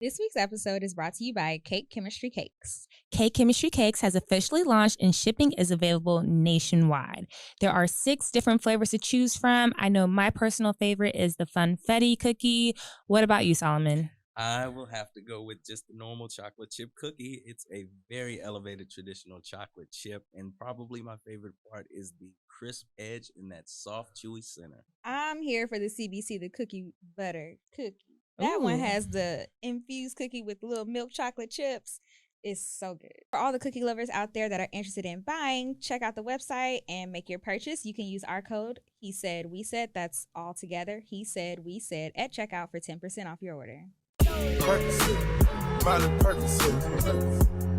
This week's episode is brought to you by Cake Chemistry Cakes. Cake Chemistry Cakes has officially launched and shipping is available nationwide. There are 6 different flavors to choose from. I know my personal favorite is the Funfetti cookie. What about you, Solomon? I will have to go with just the normal chocolate chip cookie. It's a very elevated traditional chocolate chip, and probably my favorite part is the crisp edge and that soft, chewy center. I'm here for the CBC, the cookie butter cookie. That one has the infused cookie with little milk chocolate chips. It's so good. For all the cookie lovers out there that are interested in buying, check out the website and make your purchase. You can use our code, He Said, We Said. That's all together. He Said, We Said at checkout for 10% off your order. Percocet, Miley Percocet,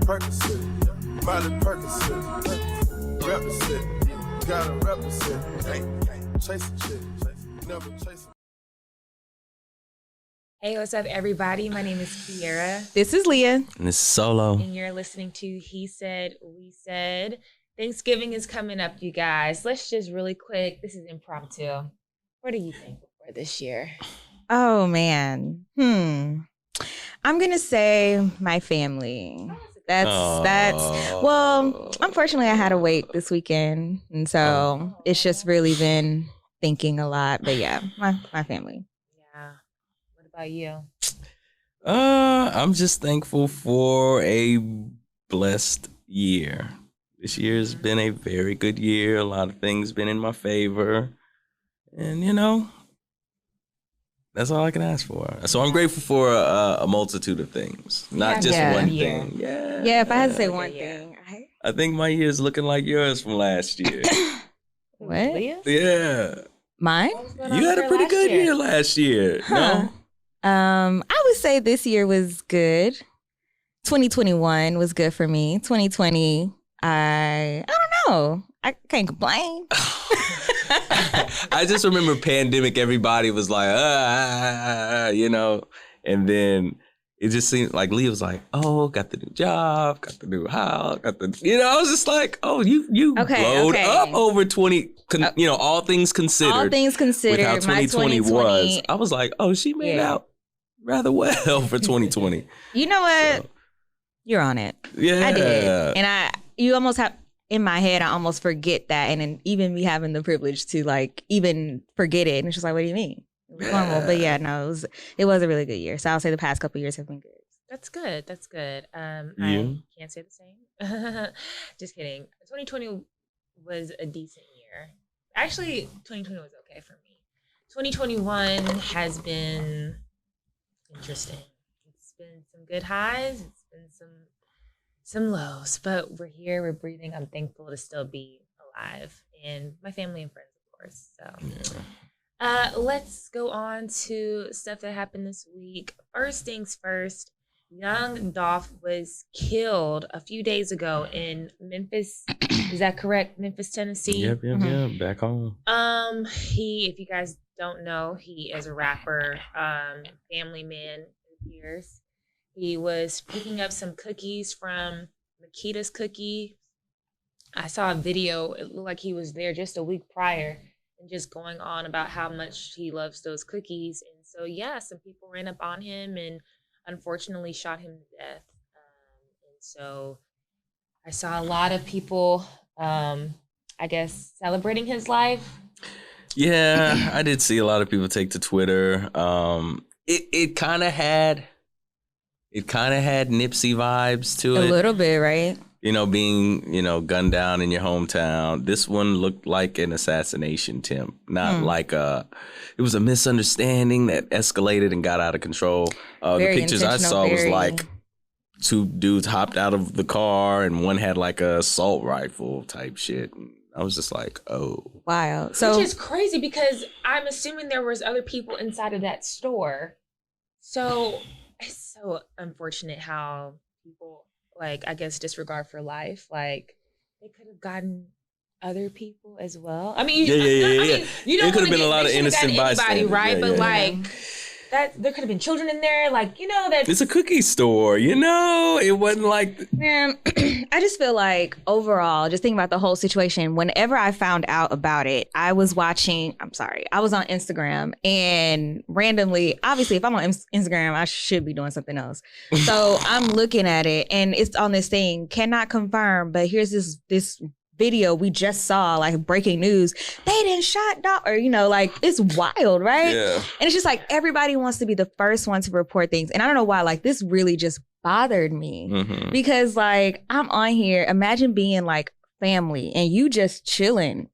Percocet, Miley Percocet, represent, gotta represent, chase a chick, never chase a. Hey, what's up, everybody? My name is Kiera. This is Leah. And this is Solo. And you're listening to He Said, We Said. Thanksgiving is coming up, you guys. Let's just really quick. This is impromptu. What are you thankful for this year? Oh, man. I'm going to say my family. Well, unfortunately, I had to wait this weekend. And so it's just really been thinking a lot. But yeah, my family. Yeah. What about you? I'm just thankful for a blessed year. This year's been a very good year. A lot of things been in my favor. And, you know, that's all I can ask for. So I'm grateful for a multitude of things, not just one thing. Yeah, if I had to say one thing. I think my year's looking like yours from last year. What? Yeah. Mine? You had a pretty good year last year. Huh. No? I would say this year was good. 2021 was good for me. 2020, I don't know. I can't complain. I just remember pandemic, everybody was like, you know, and then it just seemed like Leah was like, oh, got the new job, got the new house, I was just like, oh, you blowed up over 20, you know, all things considered. All things considered, with how 2020 was. I was like, oh, she made out rather well for 2020. You know what? So, you're on it. Yeah. I did. And you almost have, in my head, I almost forget that. And then even me having the privilege to like even forget it. And it's just like, what do you mean? It was normal. But yeah, no, it was a really good year. So I'll say the past couple of years have been good. That's good. That's good. I can't say the same. Just kidding. 2020 was a decent year. Actually, 2020 was okay for me. 2021 has been interesting. It's been some good highs. It's been some lows, but we're here, we're breathing. I'm thankful to still be alive, and my family and friends, of course. So, let's go on to stuff that happened this week. First things first, young Dolph was killed a few days ago in Memphis. Is that correct? Memphis, Tennessee? Yep, back home. He, if you guys don't know, he is a rapper, family man, it appears. He was picking up some cookies from Makita's Cookie. I saw a video. It looked like he was there just a week prior and just going on about how much he loves those cookies. And so, yeah, some people ran up on him and unfortunately shot him to death. And so I saw a lot of people, I guess, celebrating his life. Yeah, I did see a lot of people take to Twitter. It kind of had Nipsey vibes to it. A little bit, right? You know, being, you know, gunned down in your hometown. This one looked like an assassination attempt, not like it was a misunderstanding that escalated and got out of control. The pictures I saw was like 2 dudes hopped out of the car and one had like a assault rifle type shit. I was just like, oh. Wow. So, which is crazy because I'm assuming there was other people inside of that store. So it's so unfortunate how people, like, I guess, disregard for life. Like, they could have gotten other people as well. I mean, yeah. You don't it could have been a lot of innocent bystanders, right? But like, that there could have been children in there. Like, that it's a cookie store, it wasn't like. Man, I just feel like overall, just thinking about the whole situation, whenever I found out about it, I was on Instagram, and randomly, obviously if I'm on Instagram, I should be doing something else. So I'm looking at it and it's on this thing, cannot confirm, but here's this video we just saw, like breaking news. They didn't shot dog, or like it's wild, right? Yeah. And it's just like everybody wants to be the first one to report things, and I don't know why. Like this really just bothered me because like I'm on here. Imagine being like family and you just chilling.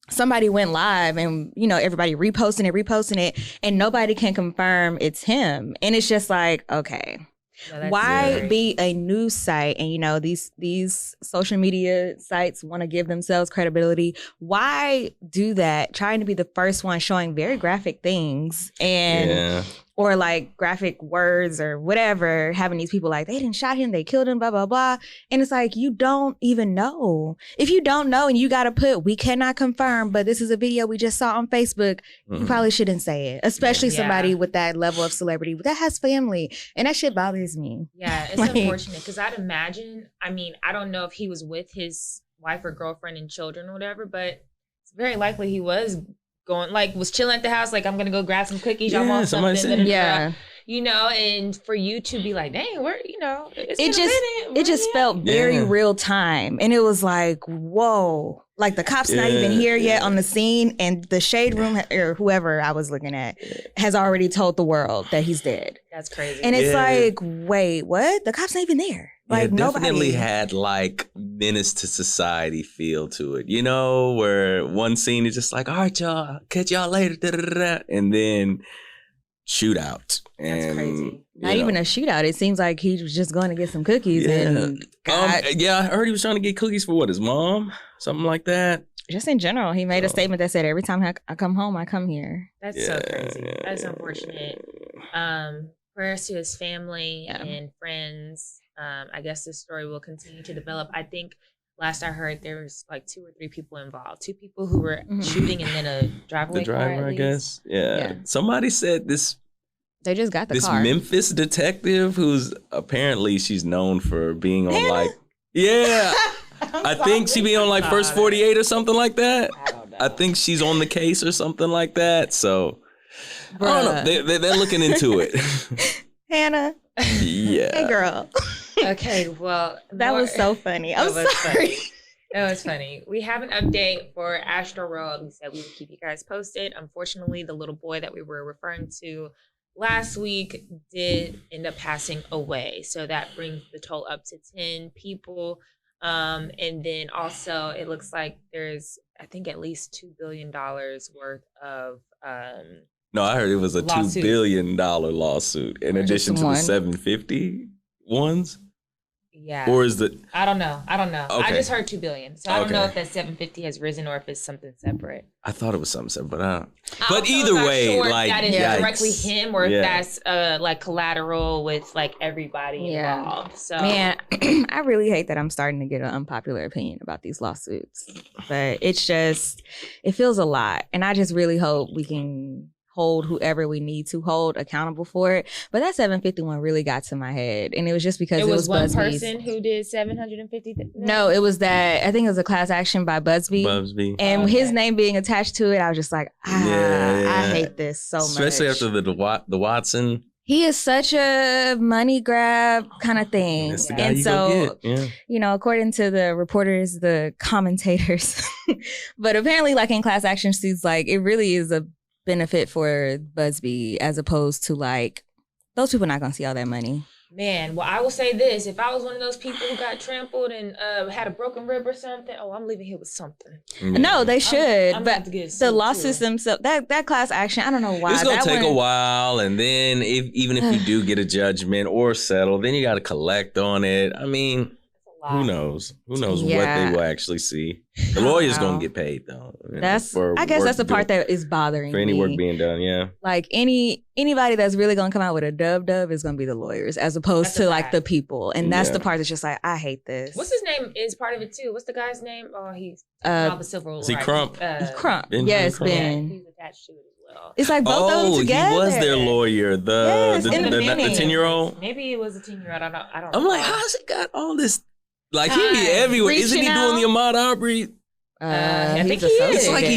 Somebody went live and everybody reposting it, and nobody can confirm it's him, and it's just like okay. Why be a news site? And these social media sites want to give themselves credibility. Why do that? Trying to be the first one showing very graphic things or like graphic words or whatever, having these people like they didn't shot him, they killed him, blah blah blah. And it's like you don't even know. If you don't know and you gotta put we cannot confirm, but this is a video we just saw on Facebook, you probably shouldn't say it. Especially somebody with that level of celebrity that has family. And that shit bothers me. Yeah, it's unfortunate because I'd imagine, I don't know if he was with his wife or girlfriend and children or whatever, but it's very likely he was was chilling at the house, like I'm gonna go grab some cookies, y'all want something, and for you to be like, dang, we're, it just felt very real time, and it was like, whoa, like the cops not even here yet on the scene, and the shade room or whoever I was looking at has already told the world that he's dead. That's crazy. And it's like, wait, what? The cops not even there. Like definitely had like menace to society feel to it, where one scene is just like, all right, y'all, catch y'all later, and then shootout. And, that's crazy. Not even a shootout. It seems like he was just going to get some cookies. And I heard he was trying to get cookies for his mom, something like that. Just in general, he made a statement that said, every time I come home, I come here. That's so crazy. That's unfortunate. Prayers to his family and friends. I guess this story will continue to develop. I think last I heard there was like 2 or 3 people involved. 2 people who were shooting and then a driver, I guess. Yeah. Somebody said this. They just got the car. This Memphis detective who's apparently she's known for being on like. Yeah. I think she be on like First 48 or something like that. I don't know. I think she's on the case or something like that. So I don't know. They're looking into it. Hannah. Yeah. Hey, girl. Okay, well. That was so funny. I'm sorry. That was funny. We have an update for Astroworld. We said we would keep you guys posted. Unfortunately, the little boy that we were referring to last week did end up passing away. So that brings the total up to 10 people. And then also it looks like there's, I think, at least $2 billion worth of no, I heard it was a $2 billion lawsuit in addition to the 750 ones. Yeah. Or is it? I don't know. Okay. I just heard $2 billion. So I don't know if that 750 has risen or if it's something separate. I thought it was something separate, but either way, sure like that is directly him or if that's like collateral with like everybody involved. So man, I really hate that I'm starting to get an unpopular opinion about these lawsuits, but it's just, it feels a lot, and I just really hope we can hold whoever we need to hold accountable for it. But that 751 really got to my head, and it was just because it was one Buzzbee's. person who did 750. No, it was that, I think it was a class action by Buzzby. And his name being attached to it, I was just like, I hate this so much. Especially after the Watson. He is such a money grab kind of thing. And so, according to the reporters, the commentators, but apparently like in class action suits, like it really is a benefit for Buzzby as opposed to like, those people not gonna see all that money. Man, well, I will say this. If I was one of those people who got trampled and had a broken rib or something, I'm leaving here with something. No, they should. I'm but the lawsuits themselves, that class action, I don't know why. It's going to take a while. And then even if you do get a judgment or settle, then you got to collect on it. I mean, who knows? Who knows what they will actually see? The lawyer's going to get paid, though. I guess that's the part that is bothering me. For any work being done, yeah. Like anybody that's really going to come out with a dub is going to be the lawyers as opposed to like the people. And that's the part that's just like, I hate this. What's his name is part of it too. What's the guy's name? Oh, he's the silver. Is he Crump? Crump. Yes, Ben. He's attached to it as well. It's like both of them together. He was their lawyer. The 10-year-old. Maybe it was a 10-year-old. I don't. I'm like, how's he got all this? Like, he be everywhere. Isn't he doing the Ahmaud Arbery? I think he is. It's like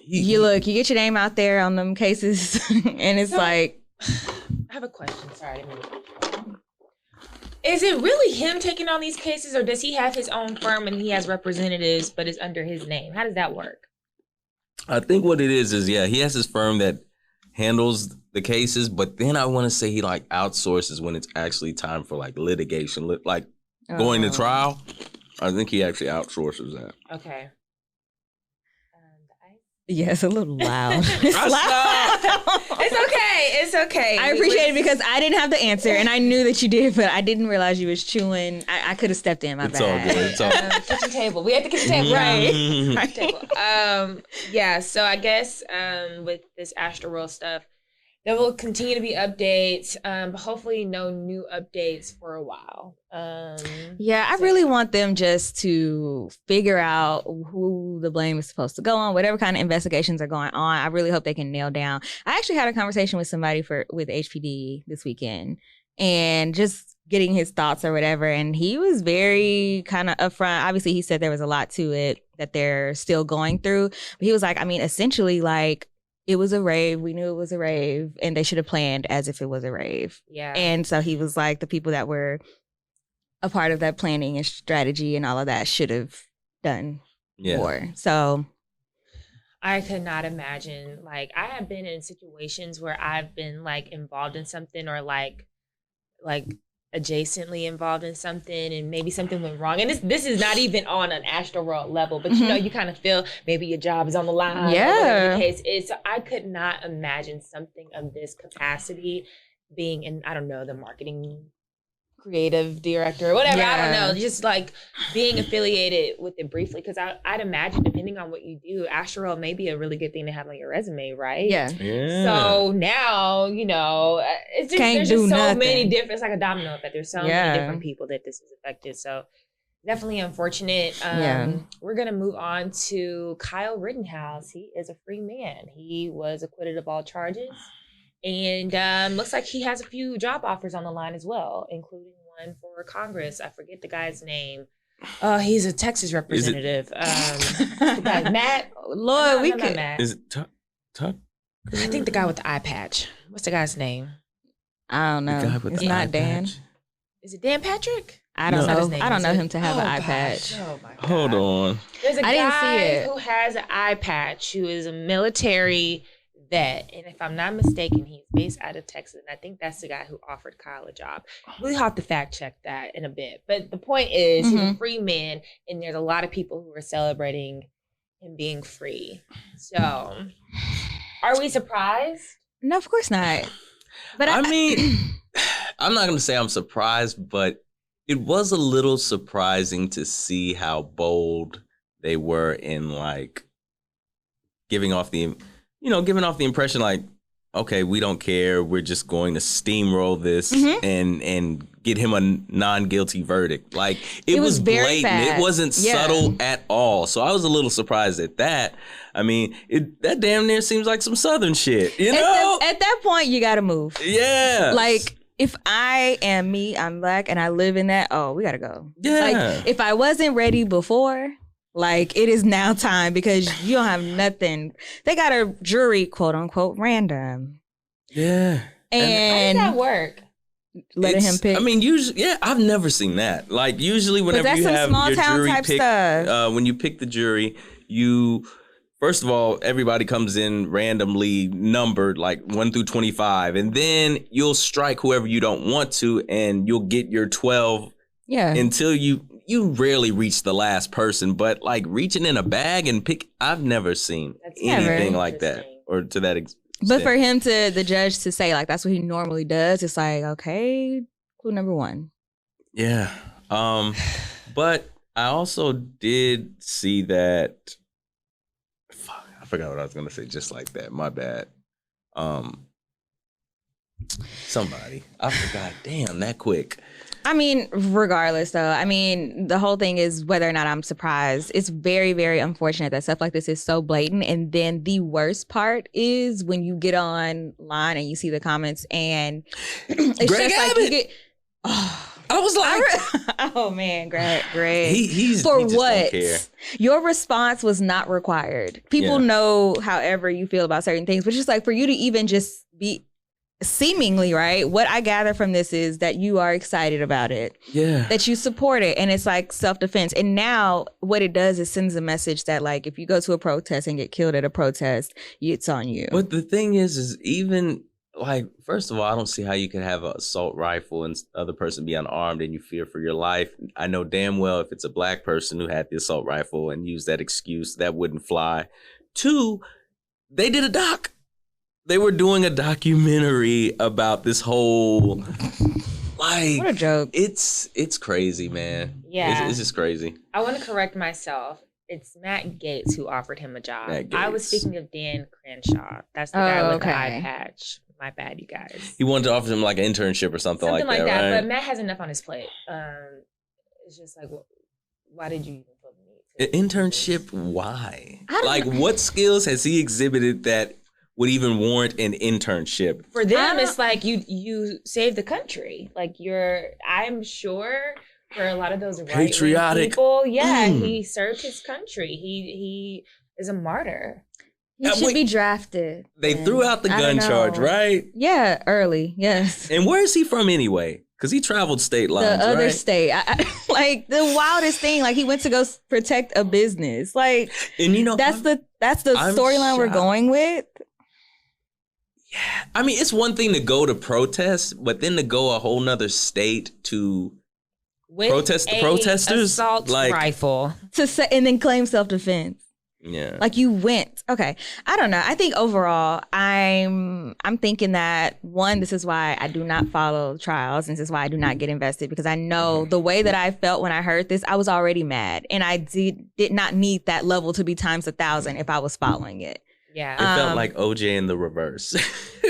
you get your name out there on them cases, and it's like. I have a question. Sorry, I didn't mean. Is it really him taking on these cases, or does he have his own firm and he has representatives, but it's under his name? How does that work? I think what it is he has his firm that handles the cases, but then I want to say he like outsources when it's actually time for like litigation, like going to trial. I think he actually outsources that. Okay. Yeah, it's a little loud. It's okay. I appreciate it because I didn't have the answer, and I knew that you did, but I didn't realize you was chewing. I could have stepped in. My bad. All good. It's all good. Kitchen table. We at the kitchen table, right? Table. Yeah. So I guess with this Astroworld stuff, there will continue to be updates, but hopefully no new updates for a while. I really want them just to figure out who the blame is supposed to go on, whatever kind of investigations are going on. I really hope they can nail down. I actually had a conversation with somebody with HPD this weekend and just getting his thoughts or whatever. And he was very kind of upfront. Obviously, he said there was a lot to it that they're still going through. But he was like, I mean, essentially, like, it was a rave. We knew it was a rave, and they should have planned as if it was a rave. Yeah. And so he was like, the people that were a part of that planning and strategy and all of that should have done more. So I could not imagine. Like, I have been in situations where I've been like involved in something or like adjacently involved in something, and maybe something went wrong. And this is not even on an Astroworld level, but you know, you kind of feel maybe your job is on the line. Yeah. Or whatever the case is. So I could not imagine something of this capacity being in, I don't know, the marketing creative director or whatever. I don't know, just like being affiliated with it briefly, because I'd imagine depending on what you do, Astroworld may be a really good thing to have on your resume, right? Yeah. So now, you know, it's just, there's just so many different, it's like a domino effect. There's so many different people that this has affected. So definitely unfortunate. We're going to move on to Kyle Rittenhouse. He is a free man. He was acquitted of all charges. And looks like he has a few job offers on the line as well, including one for Congress. I forget the guy's name. He's a Texas representative. The guy, Matt. Lord, we could. Matt. Is it Tuck? I think the guy with the eye patch. What's the guy's name? I don't know. It's not Dan. Is it Dan Patrick? I don't know. I don't know him to have an eye patch. Oh my God. Hold on. There's a I didn't see guy it. who has an eye patch who is a military vet, and if I'm not mistaken, he's based out of Texas, and I think that's the guy who offered Kyle a job. We'll have to fact check that in a bit, but the point is, he's a free man, and there's a lot of people who are celebrating him being free. So, are we surprised? No, of course not. But I mean, I'm not going to say I'm surprised, but it was a little surprising to see how bold they were in like giving off the impression like, okay, we don't care. We're just going to steamroll this and get him a non-guilty verdict. Like, it was very blatant. fast. It wasn't subtle at all. So I was a little surprised at that. I mean, that damn near seems like some Southern shit, you know? At that point, you got to move. Yeah. Like, if I am me, I'm black, and I live in that, we got to go. Yeah. Like, if I wasn't ready before, like, it is now time because you don't have nothing. They got a jury, quote unquote, random. Yeah. And how does that work? Letting him pick. I mean, usually, I've never seen that. Like, usually whenever you have your jury pick, when you pick the jury, first of all, everybody comes in randomly numbered, like 1 through 25, and then you'll strike whoever you don't want to, and you'll get your 12 until you rarely reach the last person. But like reaching in a bag and pick, I've never seen anything like that or to that extent. But for him the judge to say like that's what he normally does, it's like, okay, clue number 1. Yeah. But I also did see that. Fuck, I forgot what I was gonna say. Just like that, my bad. Somebody. I forgot. Damn, that quick. I mean, regardless, though, I mean, the whole thing is whether or not I'm surprised. It's very, very unfortunate that stuff like this is so blatant. And then the worst part is when you get online and you see the comments and it's Greg just Abbott. like you get. Oh, I was like, oh man, Greg. He For just what? don't care. Your response was not required. People know however you feel about certain things, but just like for you to even just be seemingly right. What I gather from this is that you are excited about it. Yeah. That you support it. And it's like self-defense. And now what it does is sends a message that like if you go to a protest and get killed at a protest, it's on you. But the thing is even like, first of all, I don't see how you can have an assault rifle and the other person be unarmed and you fear for your life. I know damn well if it's a black person who had the assault rifle and used that excuse, that wouldn't fly. 2, they did a doc. They were doing a documentary about this whole, like, what a joke. It's crazy, man. Yeah. It's just crazy. I want to correct myself. It's Matt Gaetz who offered him a job. I was speaking of Dan Crenshaw. That's the guy with the eye patch. My bad, you guys. He wanted to offer him like an internship or something like that, right? But Matt has enough on his plate. It's just like, why did you even feel the need? An internship? Why? Like, what skills has he exhibited that would even warrant an internship? For them, it's like you save the country. Like I'm sure for a lot of those patriotic people, he served his country. He is a martyr. He should be drafted. They threw out the gun charge, right? Yeah, early, yes. And where is he from anyway? Because he traveled state lines, the other right? state. Like the wildest thing, like he went to go protect a business. Like, and you know, that's the storyline we're going with. Yeah, I mean, it's one thing to go to protest, but then to go a whole nother state to protest the protesters, assault rifle and then claim self-defense. Yeah, like you went. Okay, I don't know. I think overall, I'm thinking that one, this is why I do not follow trials, and this is why I do not get invested, because I know the way that I felt when I heard this, I was already mad, and I did not need that level to be times 1,000 if I was following it. Yeah, it felt like OJ in the reverse.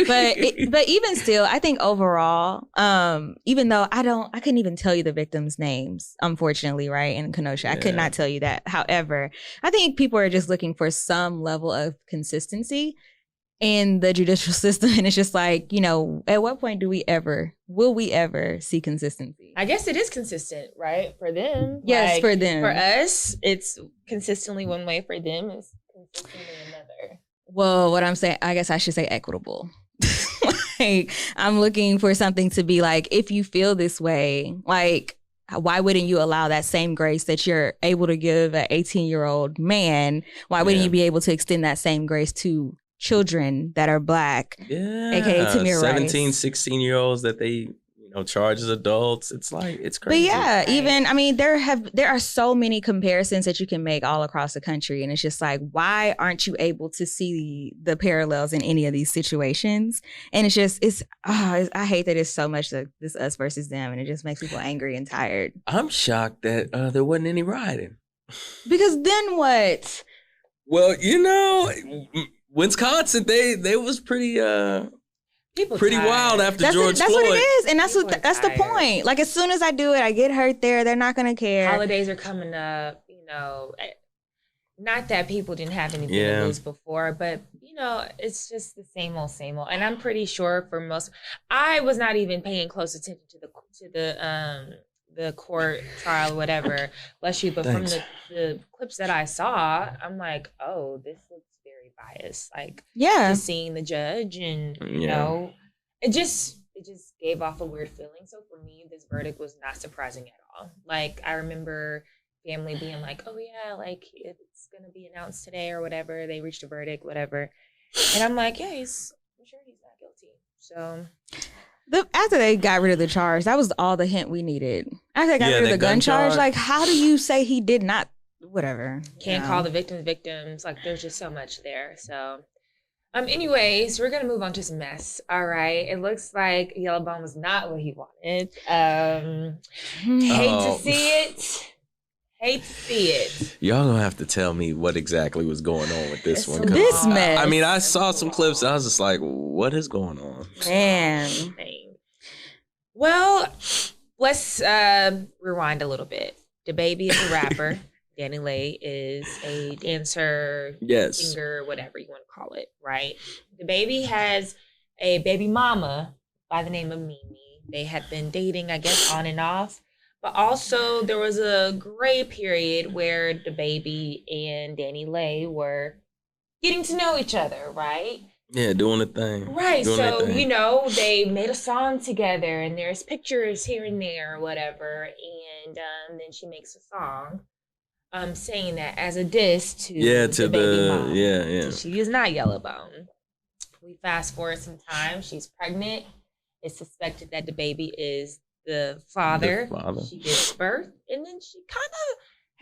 but even still, I think overall, even though I couldn't even tell you the victims' names, unfortunately, right? In Kenosha, I could not tell you that. However, I think people are just looking for some level of consistency in the judicial system, and it's just like, you know, at what point will we ever see consistency? I guess it is consistent, right? For them, yes, like, for them. For us, it's consistently one way. For them, it's consistently another. Well, what I'm saying, I guess I should say equitable. Like, I'm looking for something to be like, if you feel this way, like, why wouldn't you allow that same grace that you're able to give an 18-year-old man? Why wouldn't you be able to extend that same grace to children that are Black? Yeah. AKA Tamir 17, Rice. 16-year-olds that they, charge as adults. It's like, it's crazy. But yeah, even, I mean, there are so many comparisons that you can make all across the country. And it's just like, why aren't you able to see the parallels in any of these situations? And it's just, I hate that it's so much this us versus them. And it just makes people angry and tired. I'm shocked that there wasn't any rioting. Because then what? Well, Wisconsin, they was pretty wild after George Floyd. That's what it is, and that's the point. Like, as soon as I do it, I get hurt there. They're not gonna care. Holidays are coming up, not that people didn't have anything to lose before, but it's just the same old. And I'm pretty sure for most, I was not even paying close attention to the court trial, whatever. Bless you. But Thanks. from the clips that I saw, I'm like, oh, this looks very biased. Like, just seeing the judge, and it just gave off a weird feeling. So for me, this verdict was not surprising at all. Like, I remember family being like, oh yeah, like it's gonna be announced today or whatever. They reached a verdict, whatever. And I'm like, I'm sure he's not guilty. So after they got rid of the charge, that was all the hint we needed. After they got rid of the gun charge, like, how do you say he did not? Whatever. Can't call the victims. Like, there's just so much there. So, anyways, we're gonna move on to some mess. All right. It looks like Yellowbone was not what he wanted. Hate to see it. Hate to see it. Y'all gonna have to tell me what exactly was going on with this one. This mess. I mean, I saw some clips and I was just like, what is going on? Man. Well, let's rewind a little bit. Dababy is a rapper. Danileigh is a dancer, singer, whatever you want to call it, right? Dababy has a baby mama by the name of Mimi. They had been dating, I guess, on and off. But also, there was a gray period where Dababy and Danileigh were getting to know each other, right? Yeah, doing a thing. Right. So, they made a song together, and there's pictures here and there or whatever. And then she makes a song saying that as a diss to the baby mom. Yeah. She is not Yellowbone. We fast forward some time. She's pregnant. It's suspected that Dababy is the father. She gives birth, and then she kind of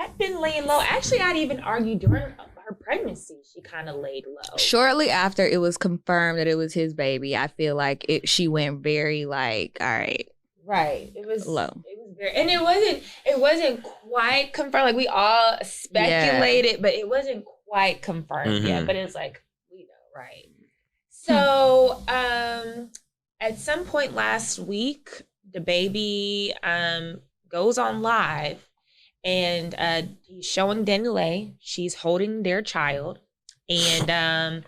had been laying low. Actually, I'd even argue during her pregnancy, she kind of laid low. Shortly after it was confirmed that it was his baby, I feel like she went very like, all right. Right. It was low. It was very, and it wasn't quite confirmed. Like we all speculated, but it wasn't quite confirmed yet. But it's like, we know, right? So, at some point last week, Dababy goes on live, and he's showing Danileigh. She's holding their child, and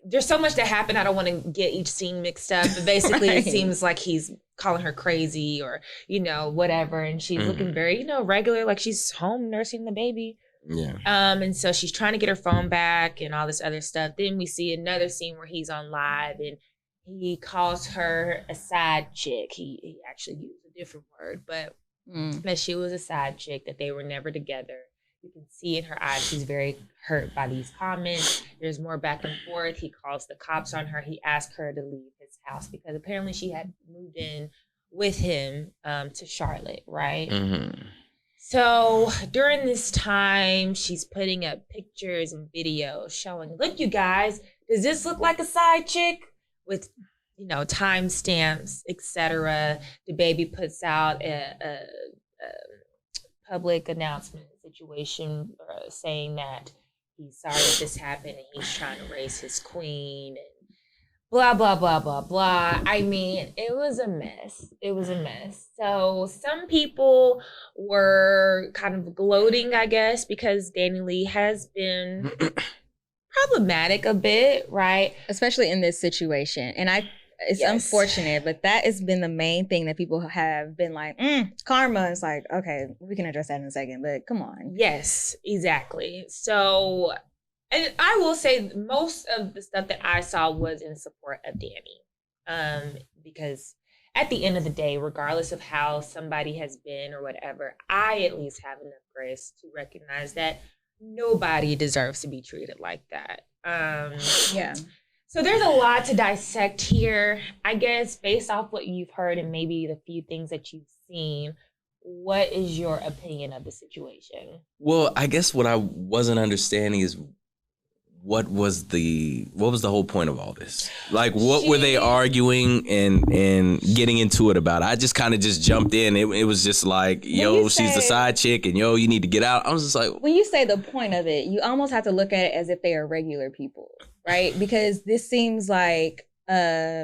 there's so much that happened. I don't want to get each scene mixed up, but basically it seems like he's calling her crazy or whatever, and she's looking very regular, like she's home nursing the baby. Yeah. And so she's trying to get her phone back and all this other stuff. Then we see another scene where he's on live and he calls her a side chick. He actually used a different word, but that she was a side chick, that they were never together. You can see in her eyes she's very hurt by these comments. There's more back and forth. He calls the cops on her. He asked her to leave his house because apparently she had moved in with him to Charlotte, right? Mm-hmm. So during this time, she's putting up pictures and videos showing, look, you guys, does this look like a side chick? With, timestamps, etc. Dababy puts out a public announcement situation saying that he's sorry that this happened and he's trying to raise his queen and blah, blah, blah, blah, blah. I mean, it was a mess. So some people were kind of gloating, I guess, because Danileigh has been problematic a bit, right? Especially in this situation. And it's unfortunate, but that has been the main thing that people have been like, karma. It's like, okay, we can address that in a second, but come on. Yes, exactly. So, and I will say most of the stuff that I saw was in support of Danny. Because at the end of the day, regardless of how somebody has been or whatever, I at least have enough grace to recognize that nobody deserves to be treated like that. Yeah. So there's a lot to dissect here. I guess based off what you've heard and maybe the few things that you've seen, what is your opinion of the situation? Well, I guess what I wasn't understanding is what was the whole point of all this? Like, what were they arguing and getting into it about? I just kind of just jumped in. It was just like, she's the side chick, and you need to get out. I was just like, when you say the point of it, you almost have to look at it as if they are regular people, right? Because this seems like, I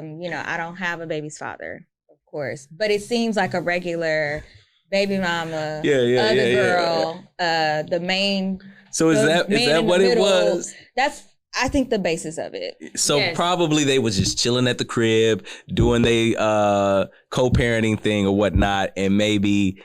don't have a baby's father, of course, but it seems like a regular baby mama, other girl, the main. So is that what it was? That's, I think, the basis of it. So probably they was just chilling at the crib, doing they co-parenting thing or whatnot, and maybe.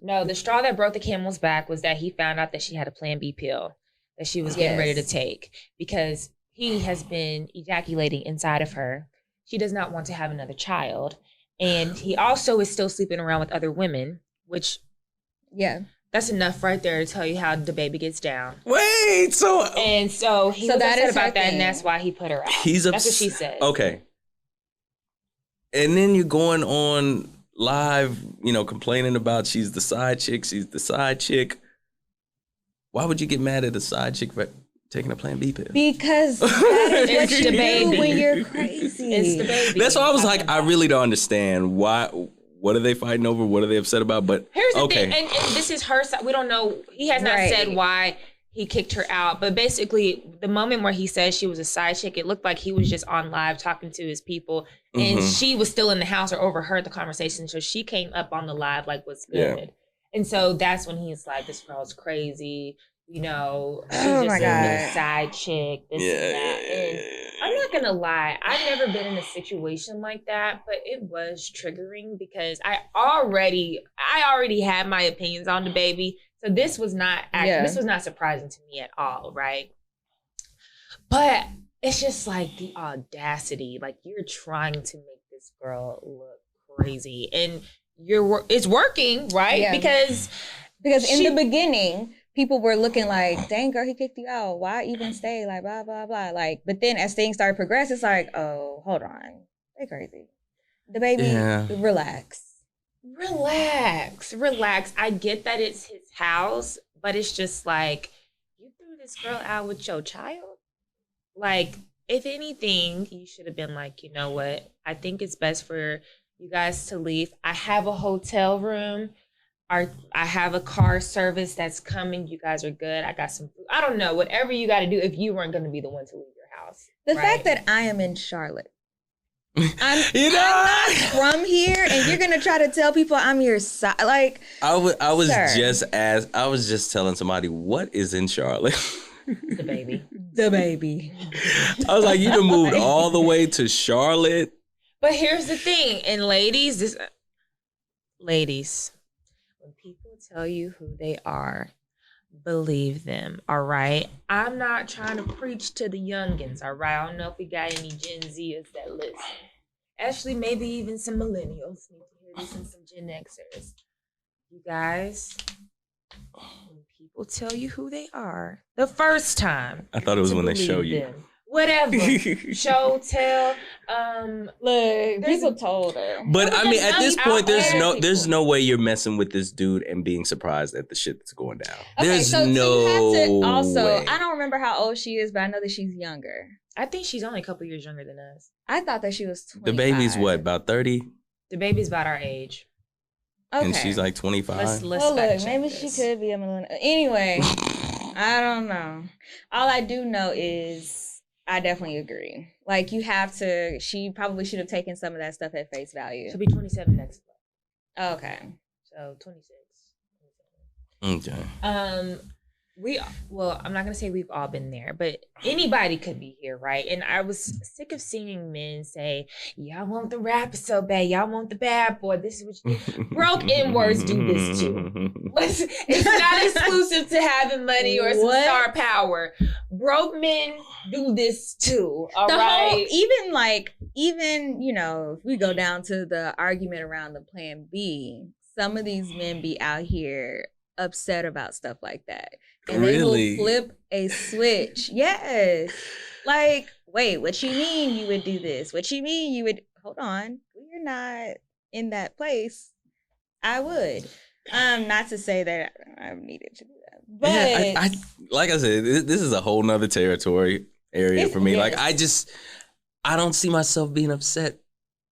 No, the straw that broke the camel's back was that he found out that she had a Plan B pill that she was getting ready to take because he has been ejaculating inside of her. She does not want to have another child. And he also is still sleeping around with other women, which. Yeah. That's enough right there to tell you how Dababy gets down. Wait, so he was upset about that, and that's why he put her out. That's what she said. Okay. And then you're going on live, complaining about she's the side chick. Why would you get mad at a side chick for taking a Plan B pill? Because that is what you do when you're crazy. It's Dababy. That's why I was like, I really don't understand what What are they fighting over? What are they upset about? But here's the thing, and this is her side. We don't know. He has not said why he kicked her out, but basically the moment where he said she was a side chick, it looked like he was just on live talking to his people, and she was still in the house or overheard the conversation, so she came up on the live like, what's good? Yeah. And so that's when he's like, this girl's crazy, you know, she's just a side chick, this and that. And I'm not gonna lie, I've never been in a situation like that, but it was triggering because I already had my opinions on Dababy. So this was not surprising to me at all, right? But it's just like the audacity, like you're trying to make this girl look crazy, and it's working, right? Yeah. Because in the beginning, people were looking like, dang girl, he kicked you out. Why even stay? Like blah blah blah. Like, but then as things started progressing, it's like, oh, hold on, they crazy. Dababy, relax. I get that it's his house, but it's just like, you threw this girl out with your child? Like, if anything, you should have been like, you know what? I think it's best for you guys to leave. I have a hotel room. I have a car service that's coming. You guys are good. I got some food. I don't know. Whatever you got to do if you weren't going to be the one to leave your house. The fact that I am in Charlotte. I'm not from here, and you're gonna try to tell people I'm your side. Like I was just telling somebody what is in Charlotte. Dababy. I was like, you done moved all the way to Charlotte. But here's the thing, and ladies, when people tell you who they are, believe them, all right? I'm not trying to preach to the youngins, all right? I don't know if we got any Gen Zers that listen. Actually, maybe even some millennials need to hear this, and some Gen Xers. You guys, when people tell you who they are, the first time. I thought it was when they show you. Them. Whatever. Show, tell. Look, people told her. But I mean, at this point, there's no way you're messing with this dude and being surprised at the shit that's going down. Okay, there's so no you have to also way. I don't remember how old she is, but I know that she's younger. I think she's only a couple years younger than us. I thought that she was 25. Dababy's what, about 30? Dababy's about our age. Okay. And she's like 25. Look, maybe she could be a millennial. Anyway, I don't know. All I do know is I definitely agree. Like, you have to, she probably should have taken some of that stuff at face value. She'll be 27 next month. Okay. So 26. Okay. I'm not gonna say we've all been there, but anybody could be here, right? And I was sick of seeing men say, y'all want the rapper so bad, y'all want the bad boy, this is what you broke N-words do this too. It's not exclusive to having money or some star power. Broke men do this too. All right. Even, you know, if we go down to the argument around the plan B, some of these men be out here upset about stuff like that. And really? They will flip a switch. Yes. Like, wait, what you mean you would do this? What you mean you would, hold on, we're not in that place. I would. Not to say that I needed to do that. But yeah, I like I said, this is a whole nother area for me. Yes. Like I don't see myself being upset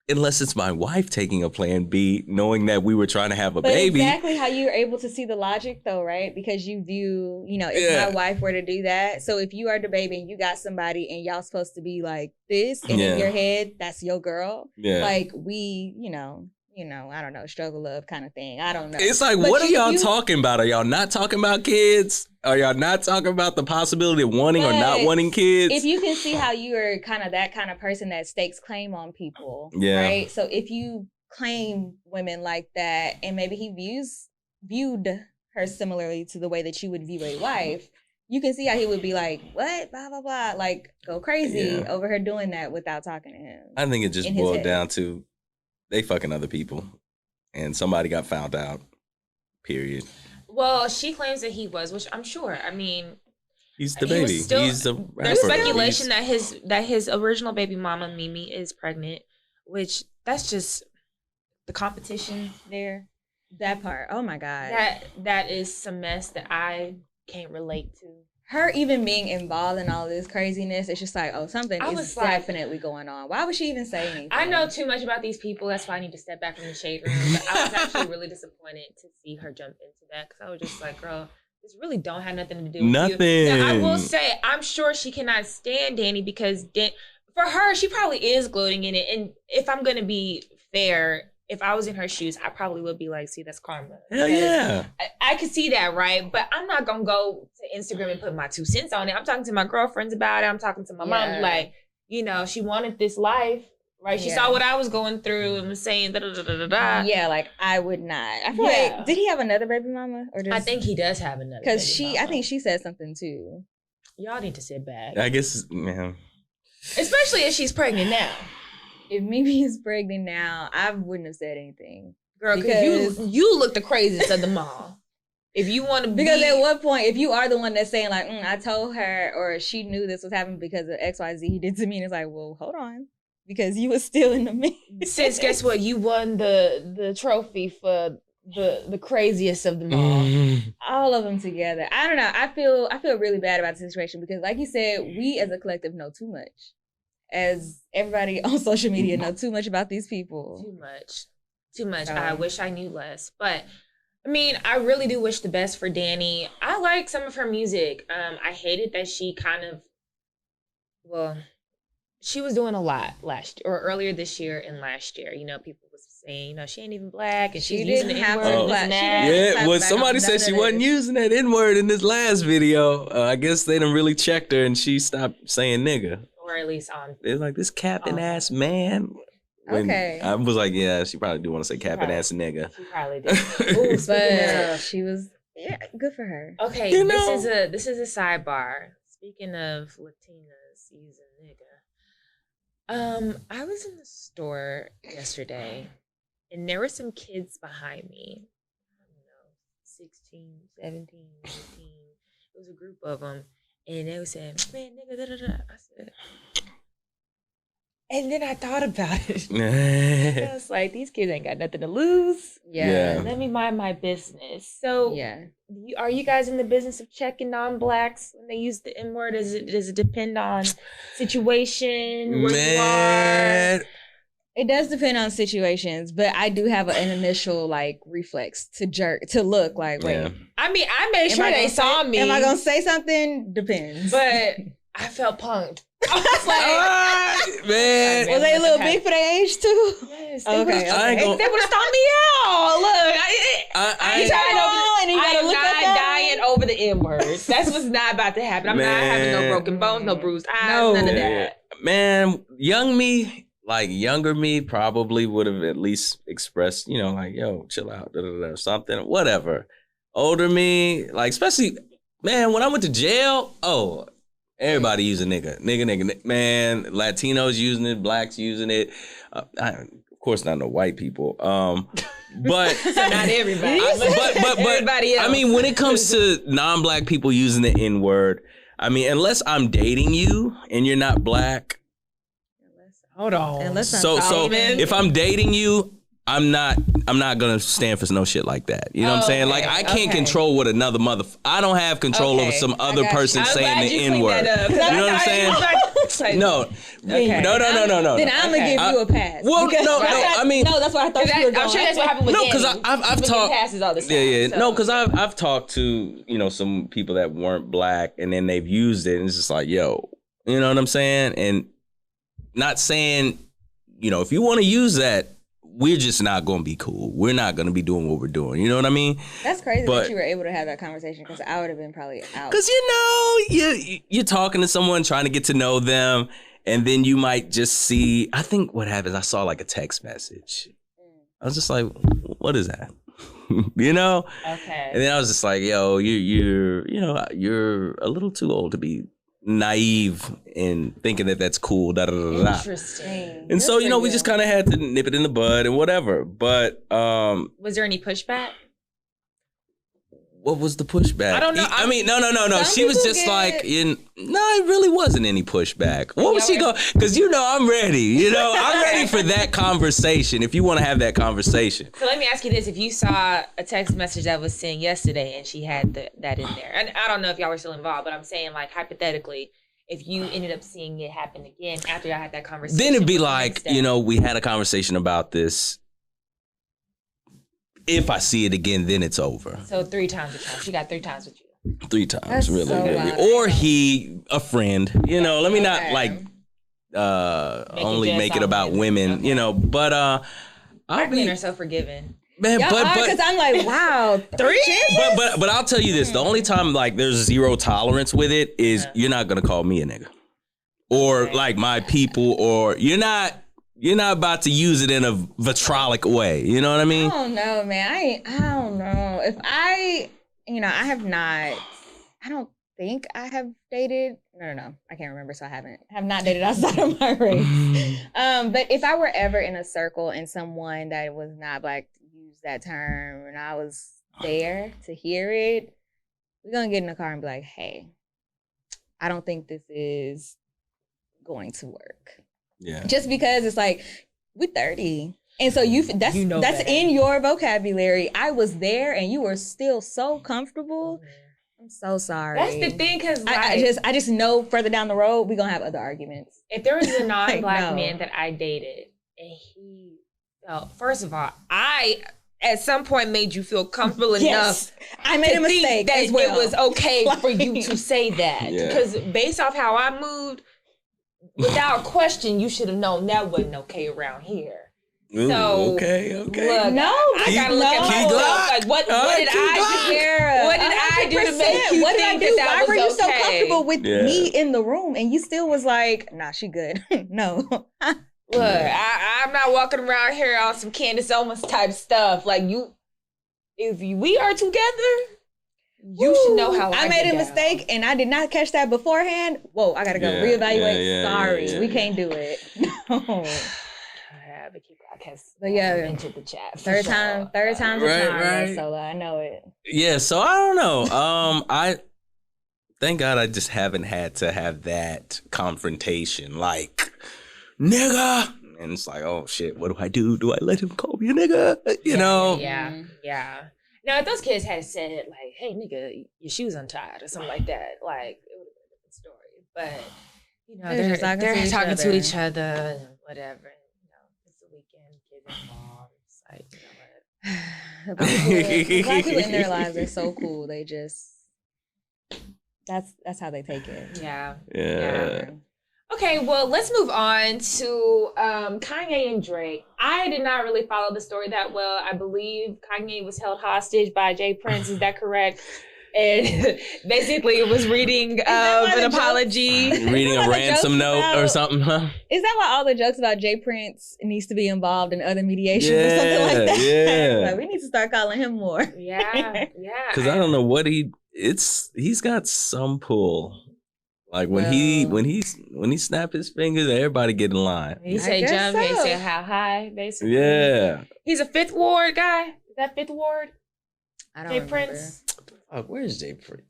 unless it's my wife taking a plan B, knowing that we were trying to have a baby. Exactly how you're able to see the logic though, right? Because you view, you know, if my wife were to do that. So if you are Dababy and you got somebody and y'all supposed to be like this, and in your head, that's your girl. Yeah. Like we, you know, I don't know, struggle love kind of thing. I don't know. It's like, what are y'all talking about? Are y'all not talking about kids? Are y'all not talking about the possibility of wanting or not wanting kids? If you can see how you are kind of that kind of person that stakes claim on people, right? So if you claim women like that, and maybe he viewed her similarly to the way that you would view a wife, you can see how he would be like, what? Blah, blah, blah. Like, go crazy over her doing that without talking to him. I think it just boiled down to they fucking other people, and somebody got found out. Period. Well, she claims that he was, which I'm sure. I mean, he's the baby. He's the rapper. There's speculation that his original baby mama Mimi is pregnant, which that's just the competition there. That part. Oh my God. That is some mess that I can't relate to. her even being involved in all this craziness, it's just like, oh, something is definitely going on. Why would she even say anything? I know too much about these people. That's why I need to step back from the shade room. But I was actually really disappointed to see her jump into that because I was just like, girl, this really don't have nothing to do with you. Now, I will say, I'm sure she cannot stand Danny because for her, she probably is gloating in it. And if I'm going to be fair, if I was in her shoes, I probably would be like, see, that's karma. Hell yeah. I could see that, right? But I'm not going to go to Instagram and put my 2 cents on it. I'm talking to my girlfriends about it. I'm talking to my mom. Like, you know, she wanted this life, right? She saw what I was going through and was saying da-da-da-da-da. Yeah, like, I would not. I feel like, did he have another baby mama? Or just, I think he does have another baby mama. I think she said something too. Y'all need to sit back. I guess, man. Especially if she's pregnant now. If Mimi is pregnant now, I wouldn't have said anything. Girl, because you look the craziest of them all. If you want to be... Because at what point, if you are the one that's saying like, I told her, or she knew this was happening because of XYZ he did to me, and it's like, well, hold on. Because you were still in the mix. Since guess what? You won the trophy for the craziest of them all. All of them together. I don't know. I feel really bad about the situation because like you said, we as a collective know too much. As everybody on social media know too much about these people. Too much. I wish I knew less. But I mean, I really do wish the best for Danny. I like some of her music. I hated that she she was doing a lot earlier this year and last year. You know, people was saying, you know, she ain't even black and she's using the N-word. Yeah, well, somebody said she wasn't using that N-word in this last video. I guess they done really checked her and she stopped saying nigga. Or at least on. They're like, this capping ass man. Okay. I was like, yeah, she probably do want to say capping ass nigga. She probably did. But she was, good for her. Okay, this is a sidebar. Speaking of Latinas using nigga. I was in the store yesterday and there were some kids behind me. I don't know, 16, 17, 18. It was a group of them. And they were saying, man, nigga, da-da-da. I said, and then I thought about it. I was like, these kids ain't got nothing to lose. Yeah. Let me mind my business. So, are you guys in the business of checking non-blacks when they use the N-word? Does it depend on situation, where you are? It does depend on situations, but I do have an initial like reflex to look like, wait. I mean, I made sure they saw me. Am I gonna say something? Depends. But I felt punked. I was like, man. Was they a little big for their age too? Yes. Okay. They would have stomped me out. Look, I am not dying over the N-word. That's what's not about to happen. I'm not having no broken bones, no bruised eyes, none of that. Man, younger me probably would have at least expressed, you know, like, yo, chill out, something, whatever. Older me, like, especially, man, when I went to jail, everybody using nigga, man, Latinos using it, blacks using it. Of course, not no white people. But so not everybody. But everybody else. I mean, when it comes to non-black people using the N-word, I mean, unless I'm dating you and you're not black. Hold on. So if I'm dating you, I'm not gonna stand for no shit like that. You know what I'm saying? Like I can't control what another I don't have control over some other person saying the N-word. You know what I'm saying? No. Then I'm gonna give you a pass. Well, I mean, no, that's what I thought you were going. I'm sure that's what happened with Danny. No, because I've talked. Passes all the time, so. No, because I've talked to some people that weren't black, and then they've used it, and it's just like, yo, you know what I'm saying? And not saying, if you want to use that, we're just not going to be cool. We're not going to be doing what we're doing. You know what I mean? That's crazy that you were able to have that conversation because I would have been probably out. Because, you're talking to someone, trying to get to know them, and then you might just see, I think what happens, I saw like a text message. I was just like, what is that? Okay. And then I was just like, yo, you're a little too old to be naive in thinking that that's cool. Interesting. And so, we just kind of had to nip it in the bud and whatever. But was there any pushback? What was the pushback? I don't know. I mean, no. She was just like, it really wasn't any pushback. What was she going? Because I'm ready. I'm ready for that conversation. If you want to have that conversation. So let me ask you this: if you saw a text message that was sent yesterday and she had that in there, and I don't know if y'all were still involved, but I'm saying like hypothetically, if you ended up seeing it happen again after y'all had that conversation, then it'd be like, we had a conversation about this. If I see it again, then it's over. So 3 times the time. She got 3 times with you. 3 times, That's really. so Or a friend. Let me not only make it about women, but Black men are so forgiving. Man, because I'm like, wow, 3? But I'll tell you this: the only time like there's zero tolerance with it is you're not gonna call me a nigga, or like my people, or you're not about to use it in a vitriolic way. You know what I mean? I don't know, man. I don't know. If I don't think I have dated. No. I can't remember, so I have not dated outside of my race. But if I were ever in a circle and someone that was not Black used that term and I was there to hear it, we're going to get in the car and be like, hey, I don't think this is going to work. Yeah. Just because it's like, we're 30. And so that's in your vocabulary. I was there and you were still so comfortable. I'm so sorry. That's the thing, because I just know further down the road, we're going to have other arguments. If there was a non-Black man that I dated and he felt, first of all, I at some point made you feel comfortable enough. I made a mistake that as well. it was okay for you to say that. Because based off how I moved, without question, you should have known that wasn't okay around here. Ooh, so okay. Look, I gotta look at myself. Like, what did I do? What did I do to make you think that Why were you so okay? comfortable with me in the room and you still was like, nah, she good? No. Look, I'm not walking around here on some Candace Owens type stuff. Like if we are together, you should know how I made a mistake and I did not catch that beforehand. Whoa, I gotta go reevaluate. Sorry, we can't do it. No. But into the chat. Third time's a charm. Right. So I know it. Yeah, so I don't know. I thank God I just haven't had to have that confrontation. Like, nigga. And it's like, oh shit, what do I do? Do I let him call me a nigga? You know? Yeah. Now, if those kids had said, like, hey, nigga, your shoe's untied or something like that, like, it would have been a different story. But, they're talking to each other and whatever. It's the weekend, kids involved. It's like, the Black people in their lives are so cool. They just, that's how they take it. Yeah. Okay, well, let's move on to Kanye and Drake. I did not really follow the story that well. I believe Kanye was held hostage by Jay Prince. Is that correct? And basically it was reading an apology. Reading a ransom note or something, huh? Is that why all the jokes about Jay Prince needs to be involved in other mediations or something like that? Yeah. Like, we need to start calling him more. Yeah. Because I don't know what he's got some pull. Like when he snap his fingers, everybody get in line. He say jump, he say how high, basically. Yeah. He's a Fifth Ward guy. Is that Fifth Ward? I don't Jay remember. Prince. Where's Jay Prince?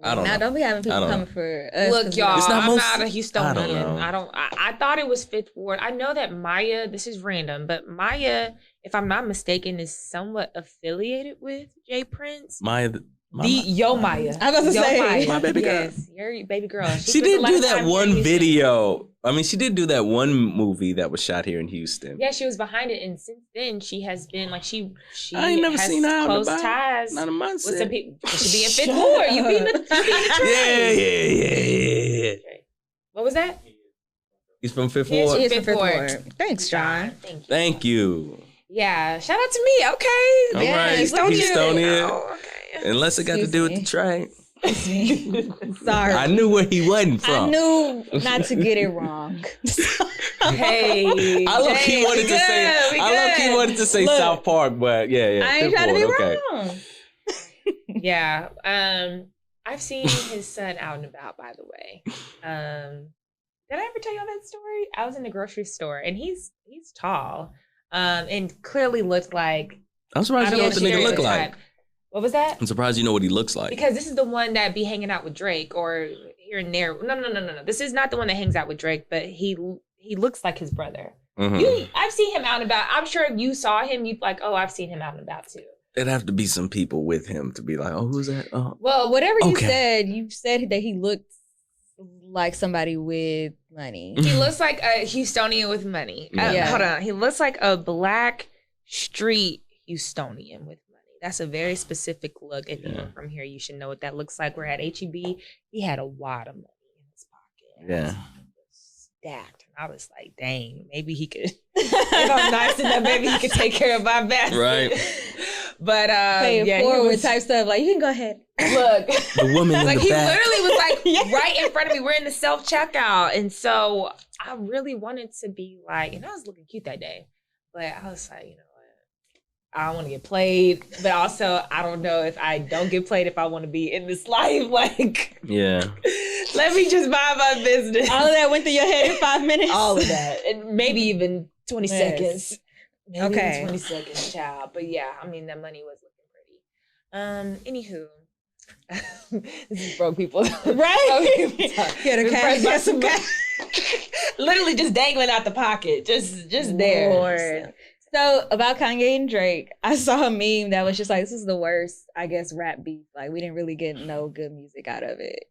I don't know. Don't be having people coming for us. Look, y'all, I'm not a Houstonian. I don't know. I thought it was Fifth Ward. I know that Maya, this is random, but Maya, if I'm not mistaken, is somewhat affiliated with Jay Prince. Maya. Maya. I was about to say. Maya. My baby girl. Yes, your baby girl. She did do that one video. I mean, she did do that one movie that was shot here in Houston. Yeah, she was behind it, and since then she has been like she I ain't never has seen her close ties. Not a month. With some people. She be in Fifth Ward. You be in the train. Yeah. What was that? He's from Fifth Ward. He is from Fifth Ward. Thanks, John. Thank you. Yeah, shout out to me. Okay. All right. Houstonian. Oh, okay. Unless it got to do with the train. Sorry. I knew where he wasn't from. I knew not to get it wrong. Hey. I love he wanted to say South Park, but yeah. I ain't trying to be wrong. Yeah. I've seen his son out and about, by the way. Did I ever tell you that story? I was in the grocery store and he's tall. And clearly looked like, I'm surprised you know what the nigga look like. What was that? I'm surprised you know what he looks like. Because this is the one that be hanging out with Drake or here and there. No. This is not the one that hangs out with Drake, but he looks like his brother. I've seen him out and about. I'm sure if you saw him, you'd be like, oh, I've seen him out and about too. There'd have to be some people with him to be like, oh, who's that? Oh. Well, whatever you said that he looked like somebody with money. He looks like a Houstonian with money. Hold on. He looks like a black street Houstonian with money. That's a very specific look. If you're from here, you should know what that looks like. We're at HEB. He had a wad of money in his pocket. Yeah. Stacked. And I was like, dang, maybe he could, if I'm nice enough, maybe he could take care of my basket. Right. But pay forward type stuff. Like, you can go ahead. Look. The woman in like the he back. literally was like right in front of me. We're in the self-checkout. And so I really wanted to be like, and I was looking cute that day. But I was like, you know what? I don't want to get played. But also, I don't know if I don't get played if I want to be in this life. Like, yeah. Let me just mind my business. All of that went through your head in 5 minutes? All of that. And maybe even 20 seconds. Maybe okay. 20 seconds, child. But yeah, I mean, that money was looking pretty. Anywho. This is broke people. Right? Get a cash. Some cash. Literally just dangling out the pocket. Just there. Lord. So about Kanye and Drake, I saw a meme that was just like, this is the worst, I guess, rap beef. Like, we didn't really get no good music out of it.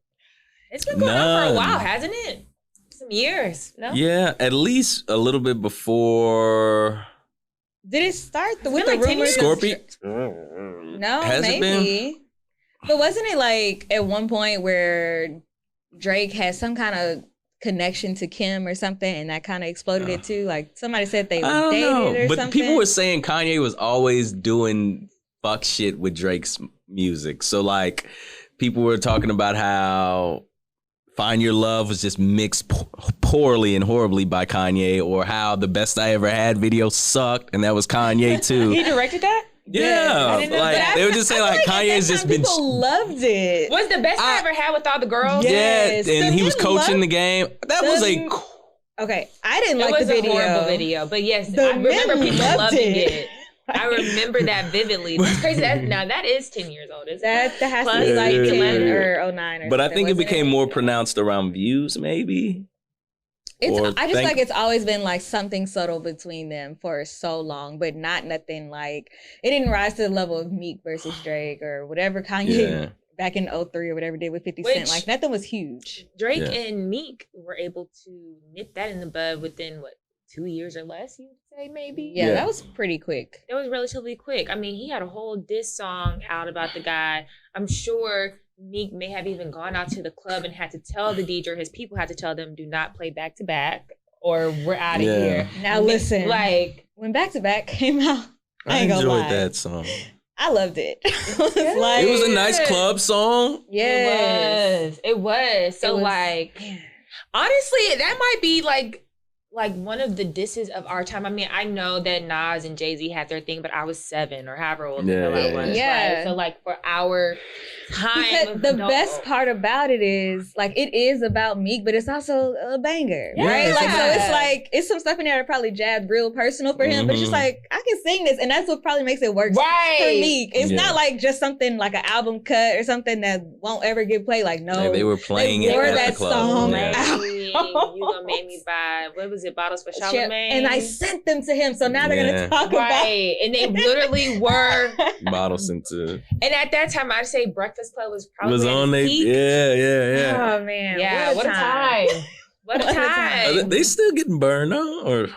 It's been going on for a while, hasn't it? Some years, no? Yeah, at least a little bit before. Did it start with like the rumors? Scorpion? No, Has maybe. But wasn't it like at one point where Drake had some kind of connection to Kim or something, and that kind of exploded it too? Like somebody said they were dated or but something. People were saying Kanye was always doing fuck shit with Drake's music. So like people were talking about how Find Your Love was just mixed poorly and horribly by Kanye, or how The Best I Ever Had video sucked, and that was Kanye too. He directed that? Yeah, like they were just saying like Kanye's just been. People loved it. Was The Best I Ever Had with all the girls? Yes, and he was coaching the game. That was a. Okay, I didn't like the video. It was a horrible video, but yes, I remember people loving it. I remember that vividly. That's crazy. That is 10 years old, isn't it? That has to be like 10 or 09 or But something. I think it became more pronounced around views, maybe. I just like it's always been like something subtle between them for so long, but not nothing like, it didn't rise to the level of Meek versus Drake or whatever Kanye back in 03 or whatever did with 50 Cent. Like nothing was huge. Drake and Meek were able to nip that in the bud within 2 years or less, you would say, maybe? Yeah, that was pretty quick. It was relatively quick. I mean, he had a whole diss song out about the guy. I'm sure Meek may have even gone out to the club and had to tell the DJ, his people had to tell them, do not play back to back or we're out of here. Now listen, like when Back to Back came out, I ain't gonna lie. I enjoyed that song. I loved it. It was a nice club song. Yes. It was. So honestly, that might be like one of the disses of our time. I mean, I know that Nas and Jay-Z had their thing, but I was 7 or however old I was. Yeah. Right? So like for our time. The best part about it is like it is about Meek, but it's also a banger. Right? Like so it's like it's some stuff in there that probably jabbed real personal for him, but it's just like I can sing this, and that's what probably makes it work for Meek. It's not like just something like an album cut or something that won't ever get played. Like no, they were playing it at that the club. Song You gonna make me buy what was it, Bottles for Charlamagne? And I sent them to him, so now they're gonna talk about it. And they literally were Bottles into. And at that time, I'd say Breakfast Club was probably on their peak. Oh man, yeah, what a time! What a time! Are they still getting burned on, or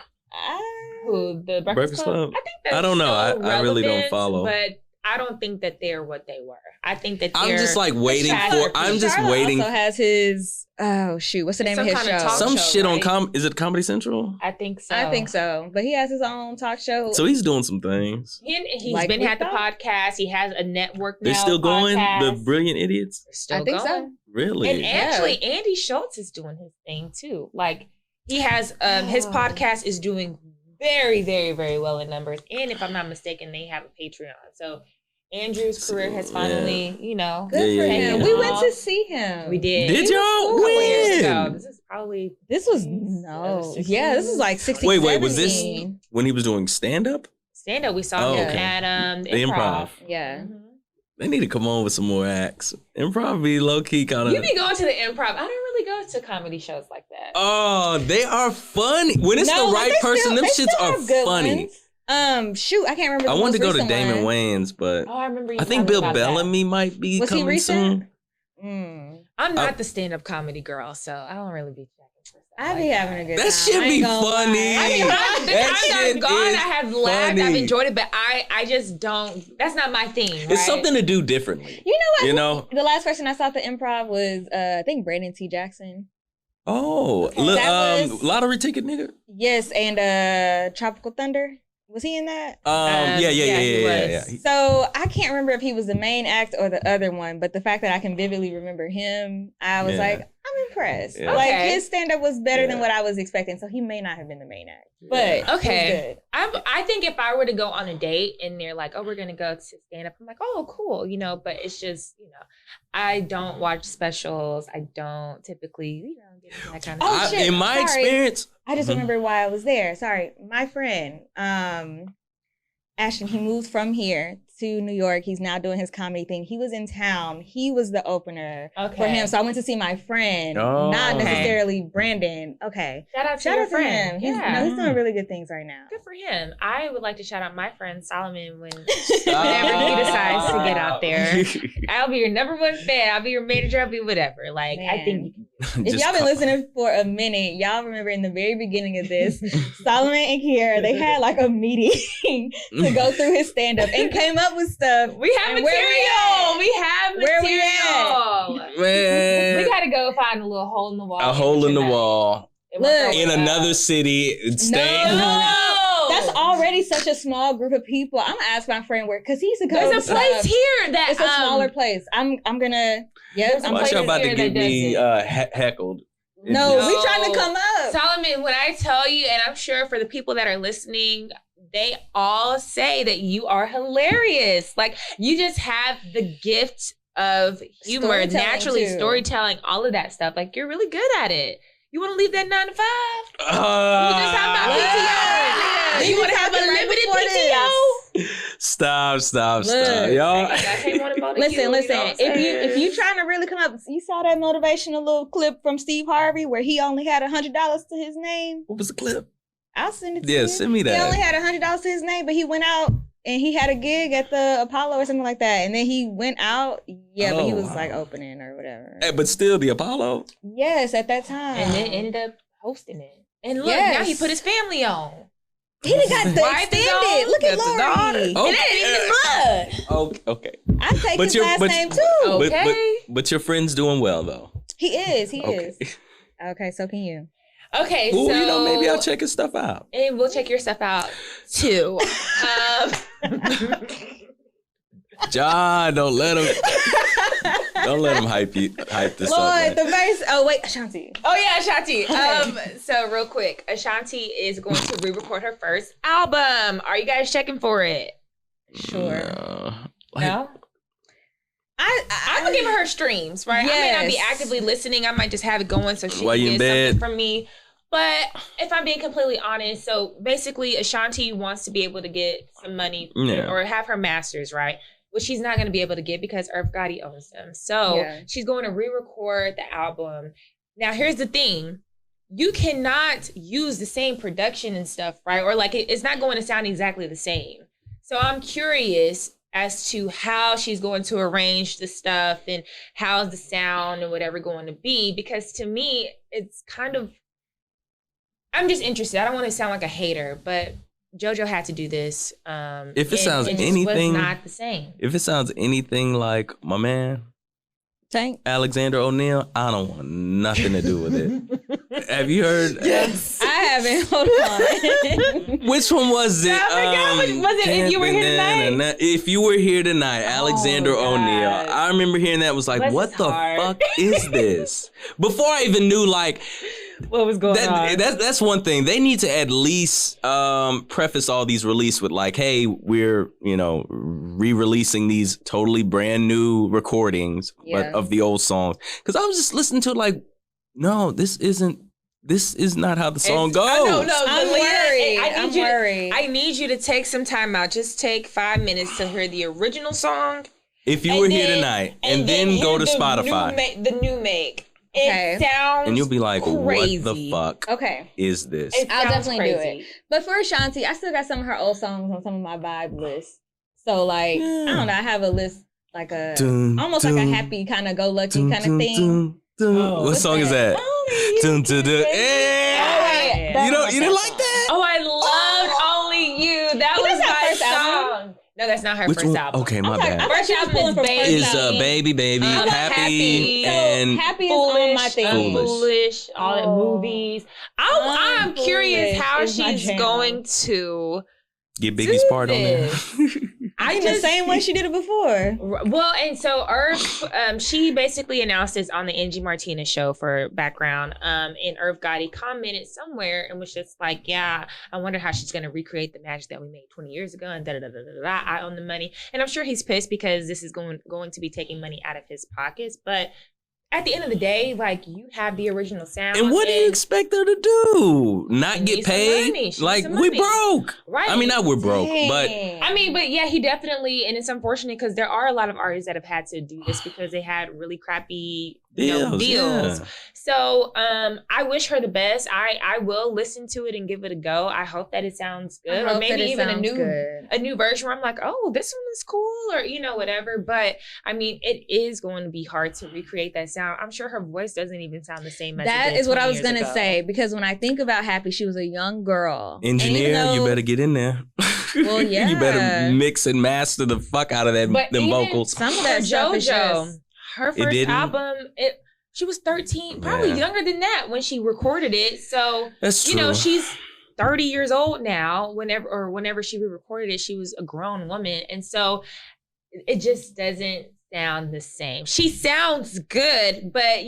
who the Breakfast Club? I think that's I don't know. I really don't follow, but I don't think that they're what they were. I think that I'm just like waiting for. I'm just waiting. Also has his what's the name of his show? Some shit on Is it Comedy Central? I think so. I think so. But he has his own talk show. So he's doing some things. He's been had the podcast. He has a network now. They're still going. The Brilliant Idiots. They're still going. So. Really? And actually, Andy Schultz is doing his thing too. Like he has his podcast is doing very, very, very well in numbers. And if I'm not mistaken, they have a Patreon. So Andrew's career has finally, good for him. We went to see him. We did. Did y'all? When? This is probably. This was this is like 16. Wait, was this when he was doing stand up? Stand up. We saw him at the improv. Yeah. Mm-hmm. They need to come on with some more acts. Improv be low key kind of. You be going to the improv. I don't really go to comedy shows like that. Oh, they are funny. When it's the right person, them shits are funny. Shoot, I can't remember. I wanted to go to Damon Wayans, but I remember. I think Bill Bellamy might be coming soon. I'm not the stand-up comedy girl, so I don't really be checking for stuff. I be having a good time. That shit be funny. The times I've gone, I have laughed, I've enjoyed it, but I just don't. That's not my thing. Right? It's something to do differently. You know what? You know, the last person I saw at the improv was I think Brandon T. Jackson. Oh, lottery ticket nigga. Yes, and Tropical Thunder. Was he in that? Yeah. So I can't remember if he was the main act or the other one, but the fact that I can vividly remember him, I was like, I'm impressed. Yeah. Like his stand-up was better than what I was expecting, so he may not have been the main act. But okay, I think if I were to go on a date and they're like, oh, we're gonna go to stand-up, I'm like, oh, cool, you know. But it's just, you know, I don't watch specials. I don't typically, you know, get into that kind of shit. In my experience, I just remember why I was there. Sorry, my friend, Ashton, he moved from here to New York. He's now doing his comedy thing. He was in town. He was the opener for him. So I went to see my friend, not necessarily Brandon. Okay. Shout out to your friend. Him. He's doing really good things right now. Good for him. I would like to shout out my friend Solomon whenever he decides to get out there. I'll be your number one fan. I'll be your manager. I'll be whatever. Like, man. I think if y'all been listening for a minute, y'all remember in the very beginning of this, Solomon and Kiera, they had like a meeting to go through his stand-up and came up with stuff. We have material. We have material. Man. We gotta go find a little hole in the wall. A hole in the wall. Look, in another city. No. That's already such a small group of people. I'm gonna ask my friend where, because he's a There's a place here that it's a smaller place. I'm gonna watch y'all about to get me heckled. No, we trying to come up. Solomon, when I tell you, and I'm sure for the people that are listening, they all say that you are hilarious. Like, you just have the gift of humor, naturally storytelling, all of that stuff. Like, you're really good at it. You want to leave that 9 to 5? We just talking about PTO. You want to have unlimited PTO? Stop, y'all. Listen. If you trying to really come up, you saw that motivational little clip from Steve Harvey where he only had $100 to his name. What was the clip? I'll send it to you. Yeah, send me that. He only had $100 to his name, but he went out and he had a gig at the Apollo or something like that. And then he went out, but he was like opening or whatever. Hey, but still the Apollo? Yes, at that time. And then ended up hosting it. And look, now he put his family on. He done got the extended. Look at Lori. And that ain't even blood. Okay. I take his last name too. Okay. But your friend's doing well though. He is. Okay, so can you. Okay, so you know, maybe I'll check his stuff out. And we'll check your stuff out too. John, don't let him hype this up. Lord, the verse. Oh wait, Ashanti. Oh yeah, Ashanti. Okay. So real quick, Ashanti is going to re-record her first album. Are you guys checking for it? Sure. No. I'm gonna give her streams, right? Yes. I may not be actively listening. I might just have it going so she can get something from me. But if I'm being completely honest, so basically Ashanti wants to be able to get some money or have her masters, right? Which she's not going to be able to get because Irv Gotti owns them. So she's going to re-record the album. Now, here's the thing. You cannot use the same production and stuff, right? Or like it's not going to sound exactly the same. So I'm curious as to how she's going to arrange the stuff and how's the sound and whatever going to be. Because to me, it's kind of, I'm just interested. I don't want to sound like a hater, but JoJo had to do this. If it sounds anything, was not the same. If it sounds anything like my man, Tank Alexander O'Neal, I don't want nothing to do with it. Have you heard? Yes, I haven't. Hold on. Which one was it? Was it If You Were Here Tonight? If You Were Here Tonight, Alexander O'Neal. I remember hearing that. Was like, what the fuck is this? Before I even knew, like, what was going on? That's one thing. They need to at least preface all these releases with like, hey, we're, re-releasing these totally brand new recordings of the old songs. Because I was just listening to it like, no, this is not how the song goes. I'm worried. I need you to take some time out. Just take 5 minutes to hear the original song If you were here tonight, and then go to Spotify. The new make. Okay. It sounds and you'll be like, crazy. what the fuck is this? I'll definitely do it. But for Ashanti, I still got some of her old songs on some of my vibe lists. So, like, I don't know, I have a list, like almost like a happy kind of go-lucky kind of thing. What song is that? You didn't like that? Oh, I loved Only You. That was my song. No, that's not her first album. Okay, my bad. First album is Baby, Happy, and Happy is Foolish, on my thing. Foolish, all the movies. I'm curious how she's going to get Biggie's part on there. I the same way she did it before. Well, and so Irv, she basically announced this on the Angie Martinez show for background. And Irv Gotti commented somewhere and was just like, yeah, I wonder how she's going to recreate the magic that we made 20 years ago and I own the money. And I'm sure he's pissed because this is going to be taking money out of his pockets. But at the end of the day, like, you have the original sound. And what do you expect her to do? Not get paid? Like, we broke. Right. I mean, not we're broke, but... but yeah, he definitely, and it's unfortunate because there are a lot of artists that have had to do this because they had really crappy deals. Yeah. So I wish her the best. I will listen to it and give it a go. I hope that it sounds good. Or maybe even a new version where I'm like, oh, this one is cool, or whatever. But I mean, it is going to be hard to recreate that sound. I'm sure her voice doesn't even sound the same as that is what I was gonna say, because when I think about Happy, she was a young girl. Engineer, you better get in there. Well, yeah. You better mix and master the fuck out of them vocals. Some of that JoJo. Her first album, she was 13, probably younger than that when she recorded it. So that's true. She's 30 years old now. Whenever she re-recorded it, she was a grown woman, and so it just doesn't sound the same. She sounds good, but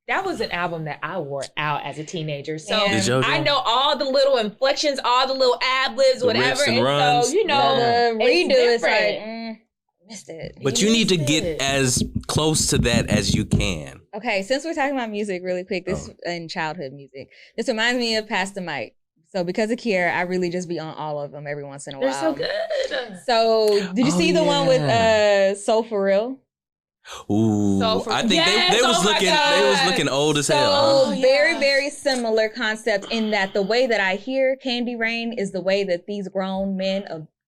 that was an album that I wore out as a teenager. So I know all the little inflections, all the little ad-libs, whatever. And runs. So, the redo is like, missed it. But you need to get as close to that as you can. Okay, since we're talking about music really quick, and childhood music, this reminds me of Pass the Mic. So because of Kiera, I really just be on all of them every once in a while. They're so good. So did you see the one with Soul For Real? Ooh, I think they was looking old as hell. So very, very similar concept in that the way that I hear Candy Rain is the way that these grown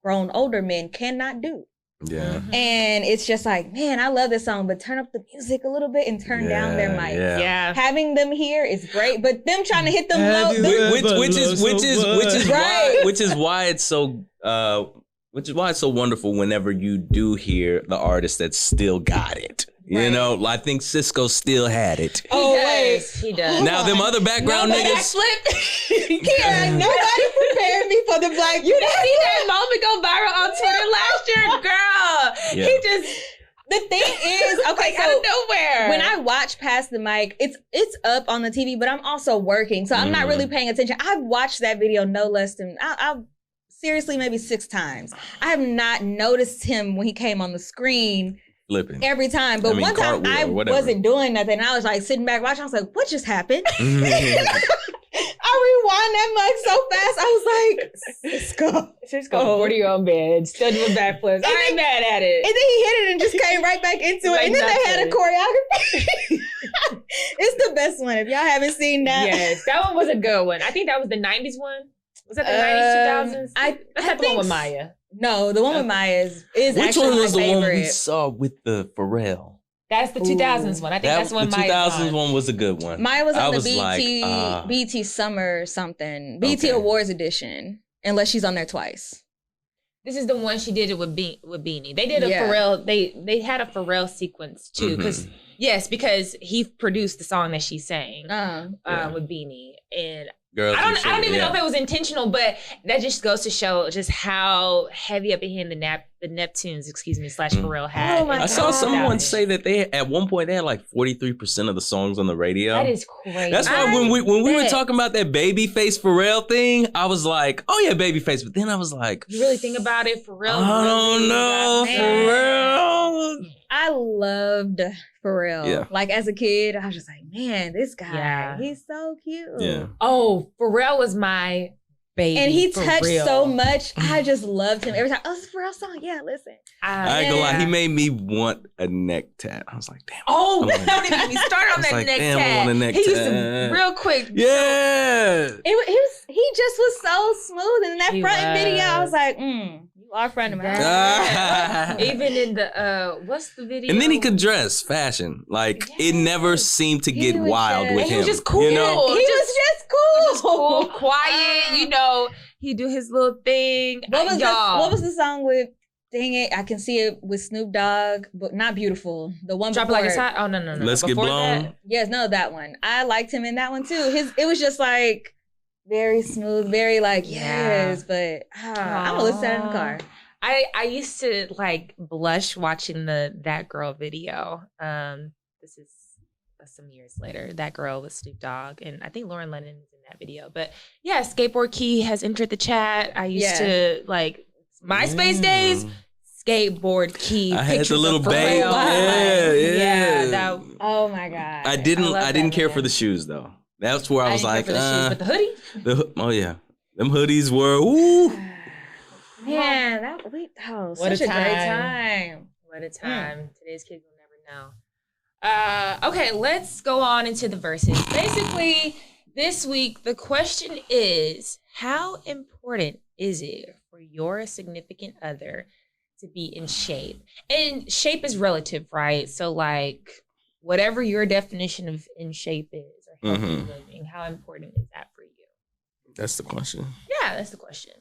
older men cannot do. Yeah. And it's just like, man, I love this song, but turn up the music a little bit and turn down their mic. Yeah. Having them here is great, but them trying to hit them low, which is why it's so wonderful whenever you do hear the artist that still got it. I think Cisco still had it. He does. Now them other background niggas. Nobody prepared me for the black. You didn't see that moment go viral on Twitter last year, girl. Yeah. He just. The thing is, okay, so out of nowhere. When I watch Pass the Mic, it's up on the TV, but I'm also working, so I'm not really paying attention. I've watched that video no less than seriously maybe 6 times. I have not noticed him when he came on the screen. Flipping. Every time. But one time I wasn't doing nothing. I was like sitting back watching. I was like, what just happened? I rewind that mic so fast. I was like, Cisco, 40-year-old man, still doing backflips. I ain't mad at it. And then he hit it and just came right back into it. And then they had a choreography. It's the best one. If y'all haven't seen that. Yes, that one was a good one. I think that was the 90s one. Was that the 90s, 2000s? I had the one with Maya. No, the one with Maya is Which actually one was my the favorite. one we saw with the Pharrell? That's the 2000s one. I think that's when Maya. The 2000s one was a good one. Maya was on the BT Summer something, BT Awards edition. Unless she's on there twice. This is the one she did it with Beanie. They did a Pharrell. They had a Pharrell sequence too, because he produced the song that she sang with Beanie, and Girls, I don't even know if it was intentional, but that just goes to show just how heavy up in him the Neptunes, / Pharrell had. Oh my God. I saw someone say that at one point they had like 43% of the songs on the radio. That is crazy. That's why when we were talking about that Babyface Pharrell thing, I was like, oh yeah, Babyface. But then I was like, you really think about it, Pharrell? I don't know, Pharrell. I loved Pharrell. Yeah. Like as a kid, I was just like, man, this guy, he's so cute. Yeah. Oh, Pharrell was my baby. And he touched so much. I just loved him every time. Oh, this is a real song. Yeah, listen. I ain't gonna lie. He made me want a neck tat. I was like, damn. Oh, don't even get me started on that like, neck damn, tat. I want a neck He used tat. to real quick. Yeah. He just was so smooth. And in that He front video, I was. was like, you are fronting my Even in the what's the video? And then he could dress fashion. Like it never seemed to get wild with him. He was just cool. You know? He was just cool. Quiet. You know, he do his little thing. What was the song with? Dang it, I can see it with Snoop Dogg, but not Beautiful. The one Drop It before. Like It's Hot. Oh no. Let's Get Before Blown. That, yes, no, that one. I liked him in that one too. It was just like very smooth, very like yes, but I'm gonna listen to that in the car. I used to like blush watching That Girl video. This is some years later. That Girl with Snoop Dogg, and I think Lauren Lennon is in that video. But yeah, Skateboard Key has entered the chat. I used to like MySpace days. Skateboard Key. I had the little bang. Yeah. Oh my god. I didn't care for the shoes though. That's where I was like, the shoes, but the hoodie. Oh yeah, them hoodies were. Ooh. Man, such a great time. What a time. Today's kids will never know. Okay, let's go on into the verses. Basically, this week, the question is, how important is it for your significant other to be in shape? And shape is relative, right? So like, whatever your definition of in shape is, or healthy living, how important is that for you? That's the question. Yeah, that's the question.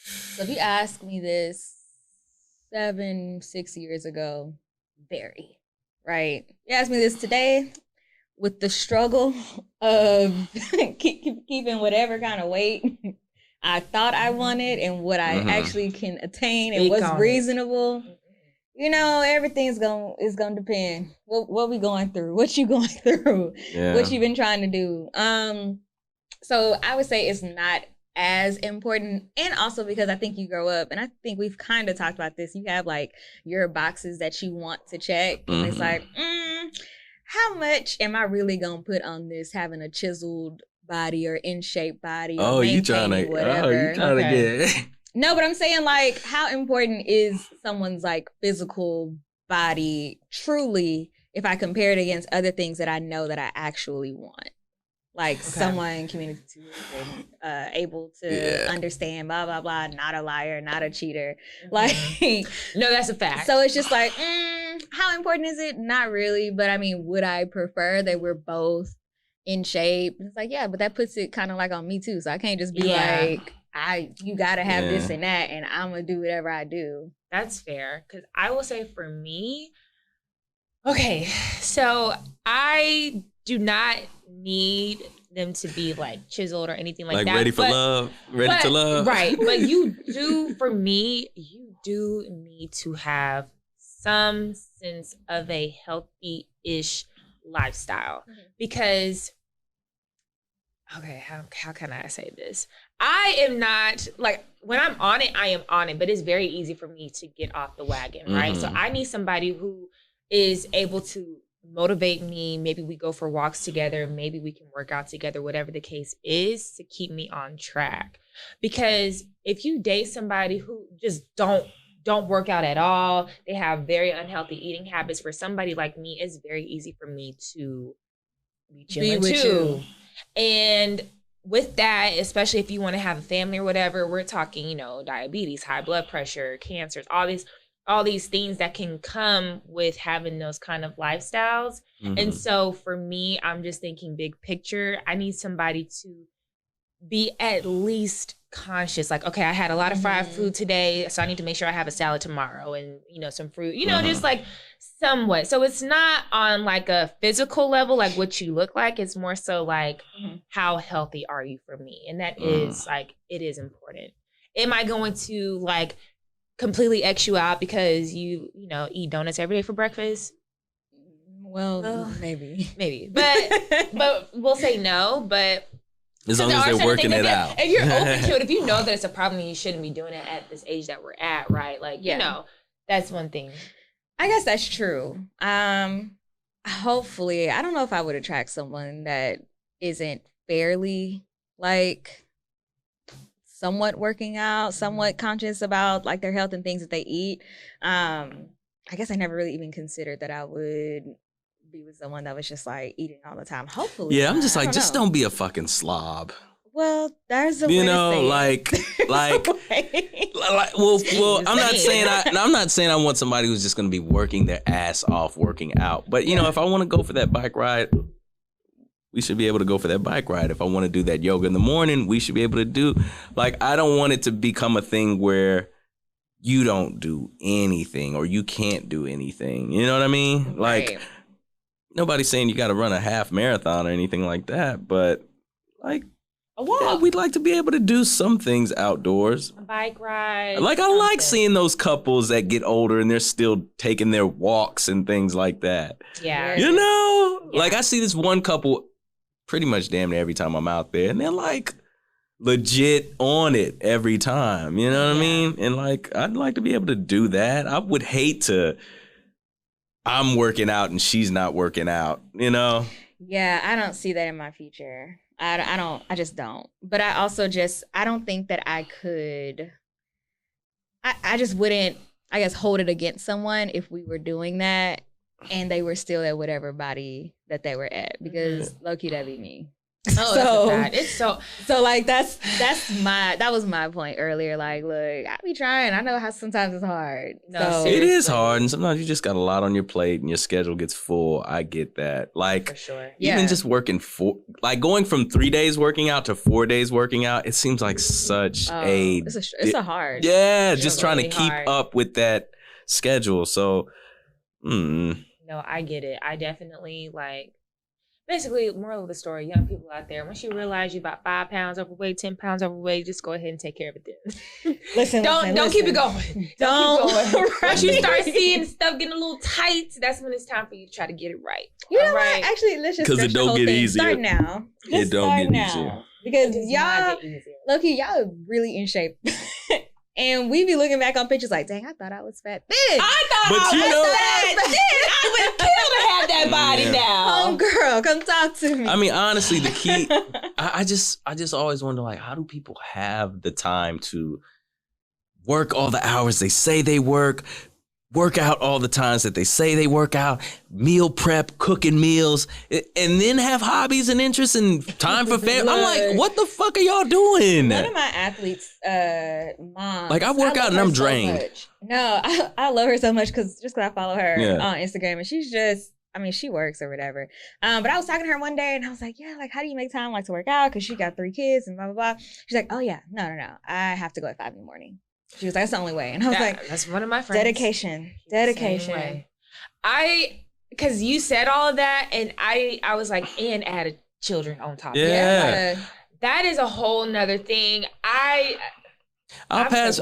So if you asked me this 6 years ago, very, right? You asked me this today with the struggle of keeping whatever kind of weight I thought I wanted and what I actually can attain and what's reasonable. You know, everything's gonna depend. What we going through? What you going through? Yeah. What you been trying to do? So I would say it's not as important, and also because I think you grow up, and I think we've kind of talked about this. You have like your boxes that you want to check, and it's like, how much am I really gonna put on this having a chiseled body or in shape body? Or you trying to get? No, but I'm saying like, how important is someone's like physical body truly if I compare it against other things that I know that I actually want? Like someone communicative and able to understand, blah, blah, blah, not a liar, not a cheater. Like, no, that's a fact. So it's just like, how important is it? Not really. But I mean, would I prefer that we're both in shape? It's like, yeah, but that puts it kind of like on me too. So I can't just be like, you got to have this and that, and I'm going to do whatever I do. That's fair. Because I will say for me, okay, so I do not need them to be like chiseled or anything like that. Ready for love, ready to love. Right. But you do, for me, you do need to have some sense of a healthy-ish lifestyle. Because, okay, how can I say this? I am not, like, when I'm on it, I am on it. But it's very easy for me to get off the wagon, right? So I need somebody who is able to motivate me. Maybe we go for walks together. Maybe we can work out together, whatever the case is, to keep me on track. Because if you date somebody who just don't work out at all, they have very unhealthy eating habits, for somebody like me, it's very easy for me to be chilling too. And with that, especially if you want to have a family or whatever, we're talking, diabetes, high blood pressure, cancers, all these things that can come with having those kind of lifestyles. And so for me, I'm just thinking big picture. I need somebody to be at least conscious. Like, okay, I had a lot of fried food today, so I need to make sure I have a salad tomorrow and, some fruit, just like somewhat. So it's not on like a physical level, like what you look like. It's more so like, how healthy are you for me? And that is like, it is important. Am I going to like completely X you out because you eat donuts every day for breakfast? Well, maybe, but we'll say no. But as long as they're working it out, if you're open to it, if you know that it's a problem, you shouldn't be doing it at this age that we're at, right? Like, that's one thing. I guess that's true. Hopefully, I don't know if I would attract someone that isn't fairly like somewhat working out, somewhat conscious about like their health and things that they eat. I guess I never really even considered that I would be with someone that was just like eating all the time. Hopefully. Yeah, I'm just like, don't know. don't be a fucking slob. Well, there's a way to say it. well, I'm not saying I want somebody who's just going to be working their ass off working out. But you know, if I want to go for that bike ride, we should be able to go for that bike ride. If I want to do that yoga in the morning, we should be able to do. Like, I don't want it to become a thing where you don't do anything or you can't do anything. You know what I mean? Like, nobody's saying you got to run a half marathon or anything like that, but like, yeah, we'd like to be able to do some things outdoors. A bike ride. Like, I like seeing those couples that get older and they're still taking their walks and things like that. Yeah. You know? Yeah. Like, I see this one couple pretty much damn near every time I'm out there, and they're like legit on it every time. You know what I mean? And like, I'd like to be able to do that. I would hate to, I'm working out and she's not working out, you know? Yeah, I don't see that in my future. I just don't. But I also I don't think that I could, I just wouldn't, I guess, hold it against someone if we were doing that and they were still at whatever body that they were at, because low-key, that'd be me. Oh, so bad. It's so like that was my point earlier. Like, look, I be trying. I know how sometimes it's hard. No, it is hard, and sometimes you just got a lot on your plate and your schedule gets full. I get that. Like, for sure. Even just working going from 3 days working out to 4 days working out, it seems like such it's a hard. Yeah, just trying to keep up with that schedule. So, No, I get it. I definitely basically, moral of the story, young people out there, once you realize you're about 5 pounds overweight, 10 pounds overweight, just go ahead and take care of it then. Don't keep it going. Don't keep going. Once you start seeing stuff getting a little tight, that's when it's time for you to try to get it right. You know what? Actually, let's just because it don't get easier. Start now. It don't get easier. Because y'all, low-key, y'all are really in shape. And we be looking back on pictures like, dang, I thought I was fat then. I thought I was fat, but then I would kill to have that body now. Oh, girl, come talk to me. I mean, honestly, the key, I just always wonder, like, how do people have the time to work all the hours they say they work out all the times that they say they work out, meal prep, cooking meals, and then have hobbies and interests and time for family. I'm like, what the fuck are y'all doing? One of my athletes' moms. Like, I work out and I'm drained. So no, I love her so much because I follow her on Instagram, and she's just, I mean, she works or whatever. But I was talking to her one day and I was like, yeah, like, how do you make time to work out? Because she got 3 kids and blah, blah, blah. She's like, oh yeah, no. I have to go at 5 a.m. She was like, that's the only way. And I was like, that's one of my friends. Dedication. Because you said all of that, and I was like, and added children on top. Yeah. That is a whole nother thing. I'll pass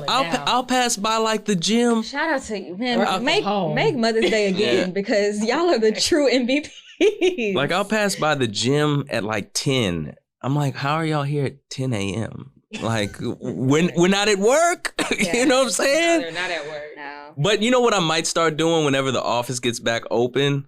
by like the gym. Shout out to you, man. Make Mother's Day again because y'all are the true MVP. Like, I'll pass by the gym at like 10. I'm like, how are y'all here at 10 a.m.? Like, we're not at work. You know what I'm saying? No, they're not at work. No. But you know what I might start doing whenever the office gets back open?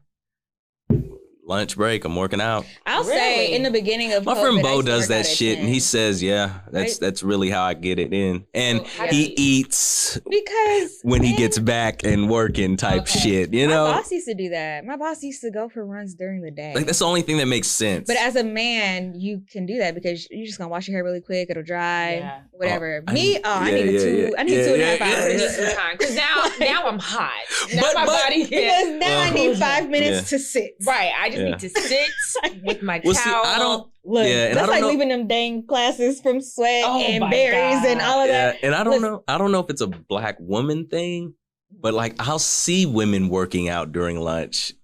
Lunch break, I'm working out. I'll say in the beginning of my COVID, friend Bo does that shit, and he says, that's really how I get it in. And he eats because when he gets back and working type shit, you know? My boss used to do that. My boss used to go for runs during the day. Like, that's the only thing that makes sense. But as a man, you can do that because you're just gonna wash your hair really quick, it'll dry, whatever. I need 2.5 hours. Because now I'm hot. Now my body because now I need 5 minutes to sit. Right. I just need to sit with my towel. See, I don't look. That's like leaving them dang classes from sweat and berries and all of that. And I don't know if it's a Black woman thing, but like, I'll see women working out during lunch.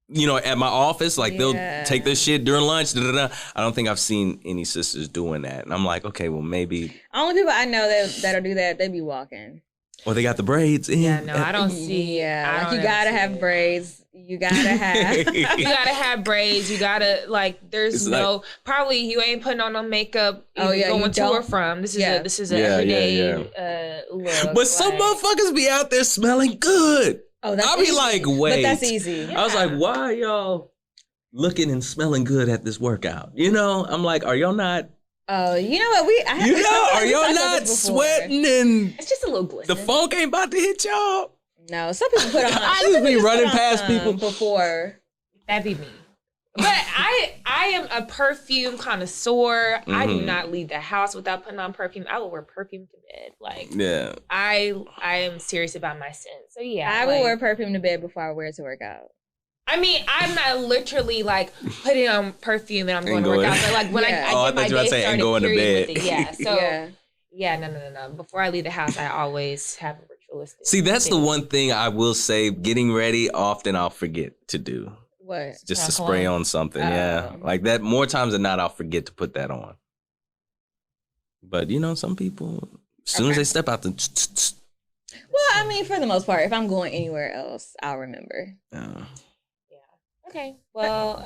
You know, at my office, like they'll take this shit during lunch. I don't think I've seen any sisters doing that, and I'm like, okay, well, maybe. Only people I know that'll do that, they be walking. Or they got the braids in. Yeah, no, I don't see. Yeah, like you gotta have braids. You gotta have braids. You gotta there's probably you ain't putting on no makeup. Going to or from. This is a everyday look. But some motherfuckers be out there smelling good. Oh, that's I'll be like, wait. But that's easy. I was like, why are y'all looking and smelling good at this workout? You know, I'm like, are y'all not Oh, you know what? Are y'all not sweating and It's just a little glisten. the funk ain't about to hit y'all? No, some people put on. I just be running past people before. That'd be me. But I am a perfume connoisseur. Mm-hmm. I do not leave the house without putting on perfume. I will wear perfume to bed. Like, yeah, I am serious about my scent. So yeah, I will wear perfume to bed before I wear it to work out. I mean, I'm not literally like putting on perfume and I'm going to work out. But like when I get my day started, going to bed. With it, yeah. So no. Before I leave the house, I always have a ritualistic. See, that's the one thing I will say. Getting ready, often I'll forget to do. What? Just to spray on something, yeah. Like that, more times than not, I'll forget to put that on. But, some people, as soon as they step out the... Well, I mean, for the most part, if I'm going anywhere else, I'll remember. Yeah. Okay. Well,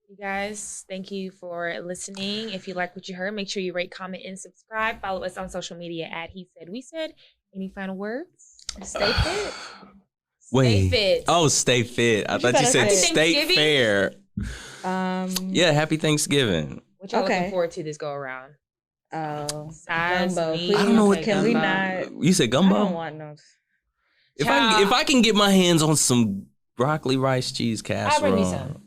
you guys, thank you for listening. If you like what you heard, make sure you rate, comment, and subscribe. Follow us on social media at He Said, We Said. Any final words? Stay fit. Wait. Stay fit. Oh, stay fit. I thought you said state fair. Yeah, happy Thanksgiving. What y'all looking forward to this go around? Oh, gumbo. Please. I don't know what can we not. You said gumbo? I don't want no. If I can get my hands on some broccoli, rice, cheese casserole, I'll bring me some.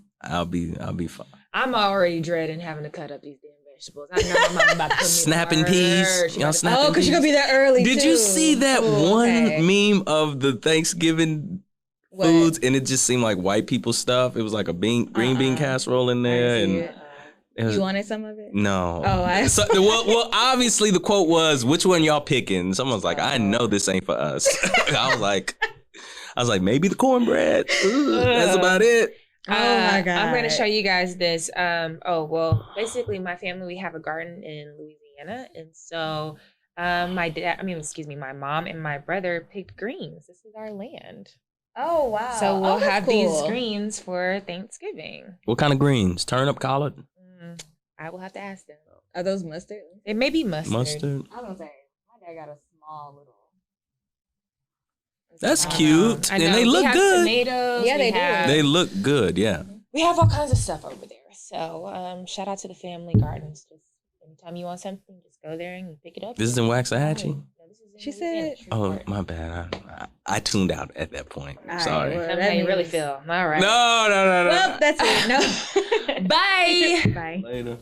I'll be fine. I'm already dreading having to cut up these damn vegetables. I know my mom about to put me snapping peas. Y'all snapping peas. Because you're gonna be there early. Did you see that meme of the Thanksgiving foods, and it just seemed like white people stuff? It was like a green bean casserole in there, and you wanted some of it? No. Oh, well, obviously the quote was, "Which one y'all picking?" Someone's like, "I know this ain't for us." I was like, maybe the cornbread. That's about it. Oh my God. I'm going to show you guys this. Basically my family, we have a garden in Louisiana. And so my mom and my brother picked greens. This is our land. Oh, wow. So we'll have these greens for Thanksgiving. What kind of greens? Turnip, collard? I will have to ask them. Are those mustard? It may be mustard. I was going to say, my dad got a small little. That's cute. And they look good. Tomatoes. Yeah, they do. They look good, yeah. We have all kinds of stuff over there. So shout out to the family gardens. Just anytime you want something, just go there and pick it up. This is in Waxahachie? No, she said. Oh, my bad. I tuned out at that point. Sorry. Well, that's how you really feel. All right. No. Well, that's it. No. Bye. Bye. Later.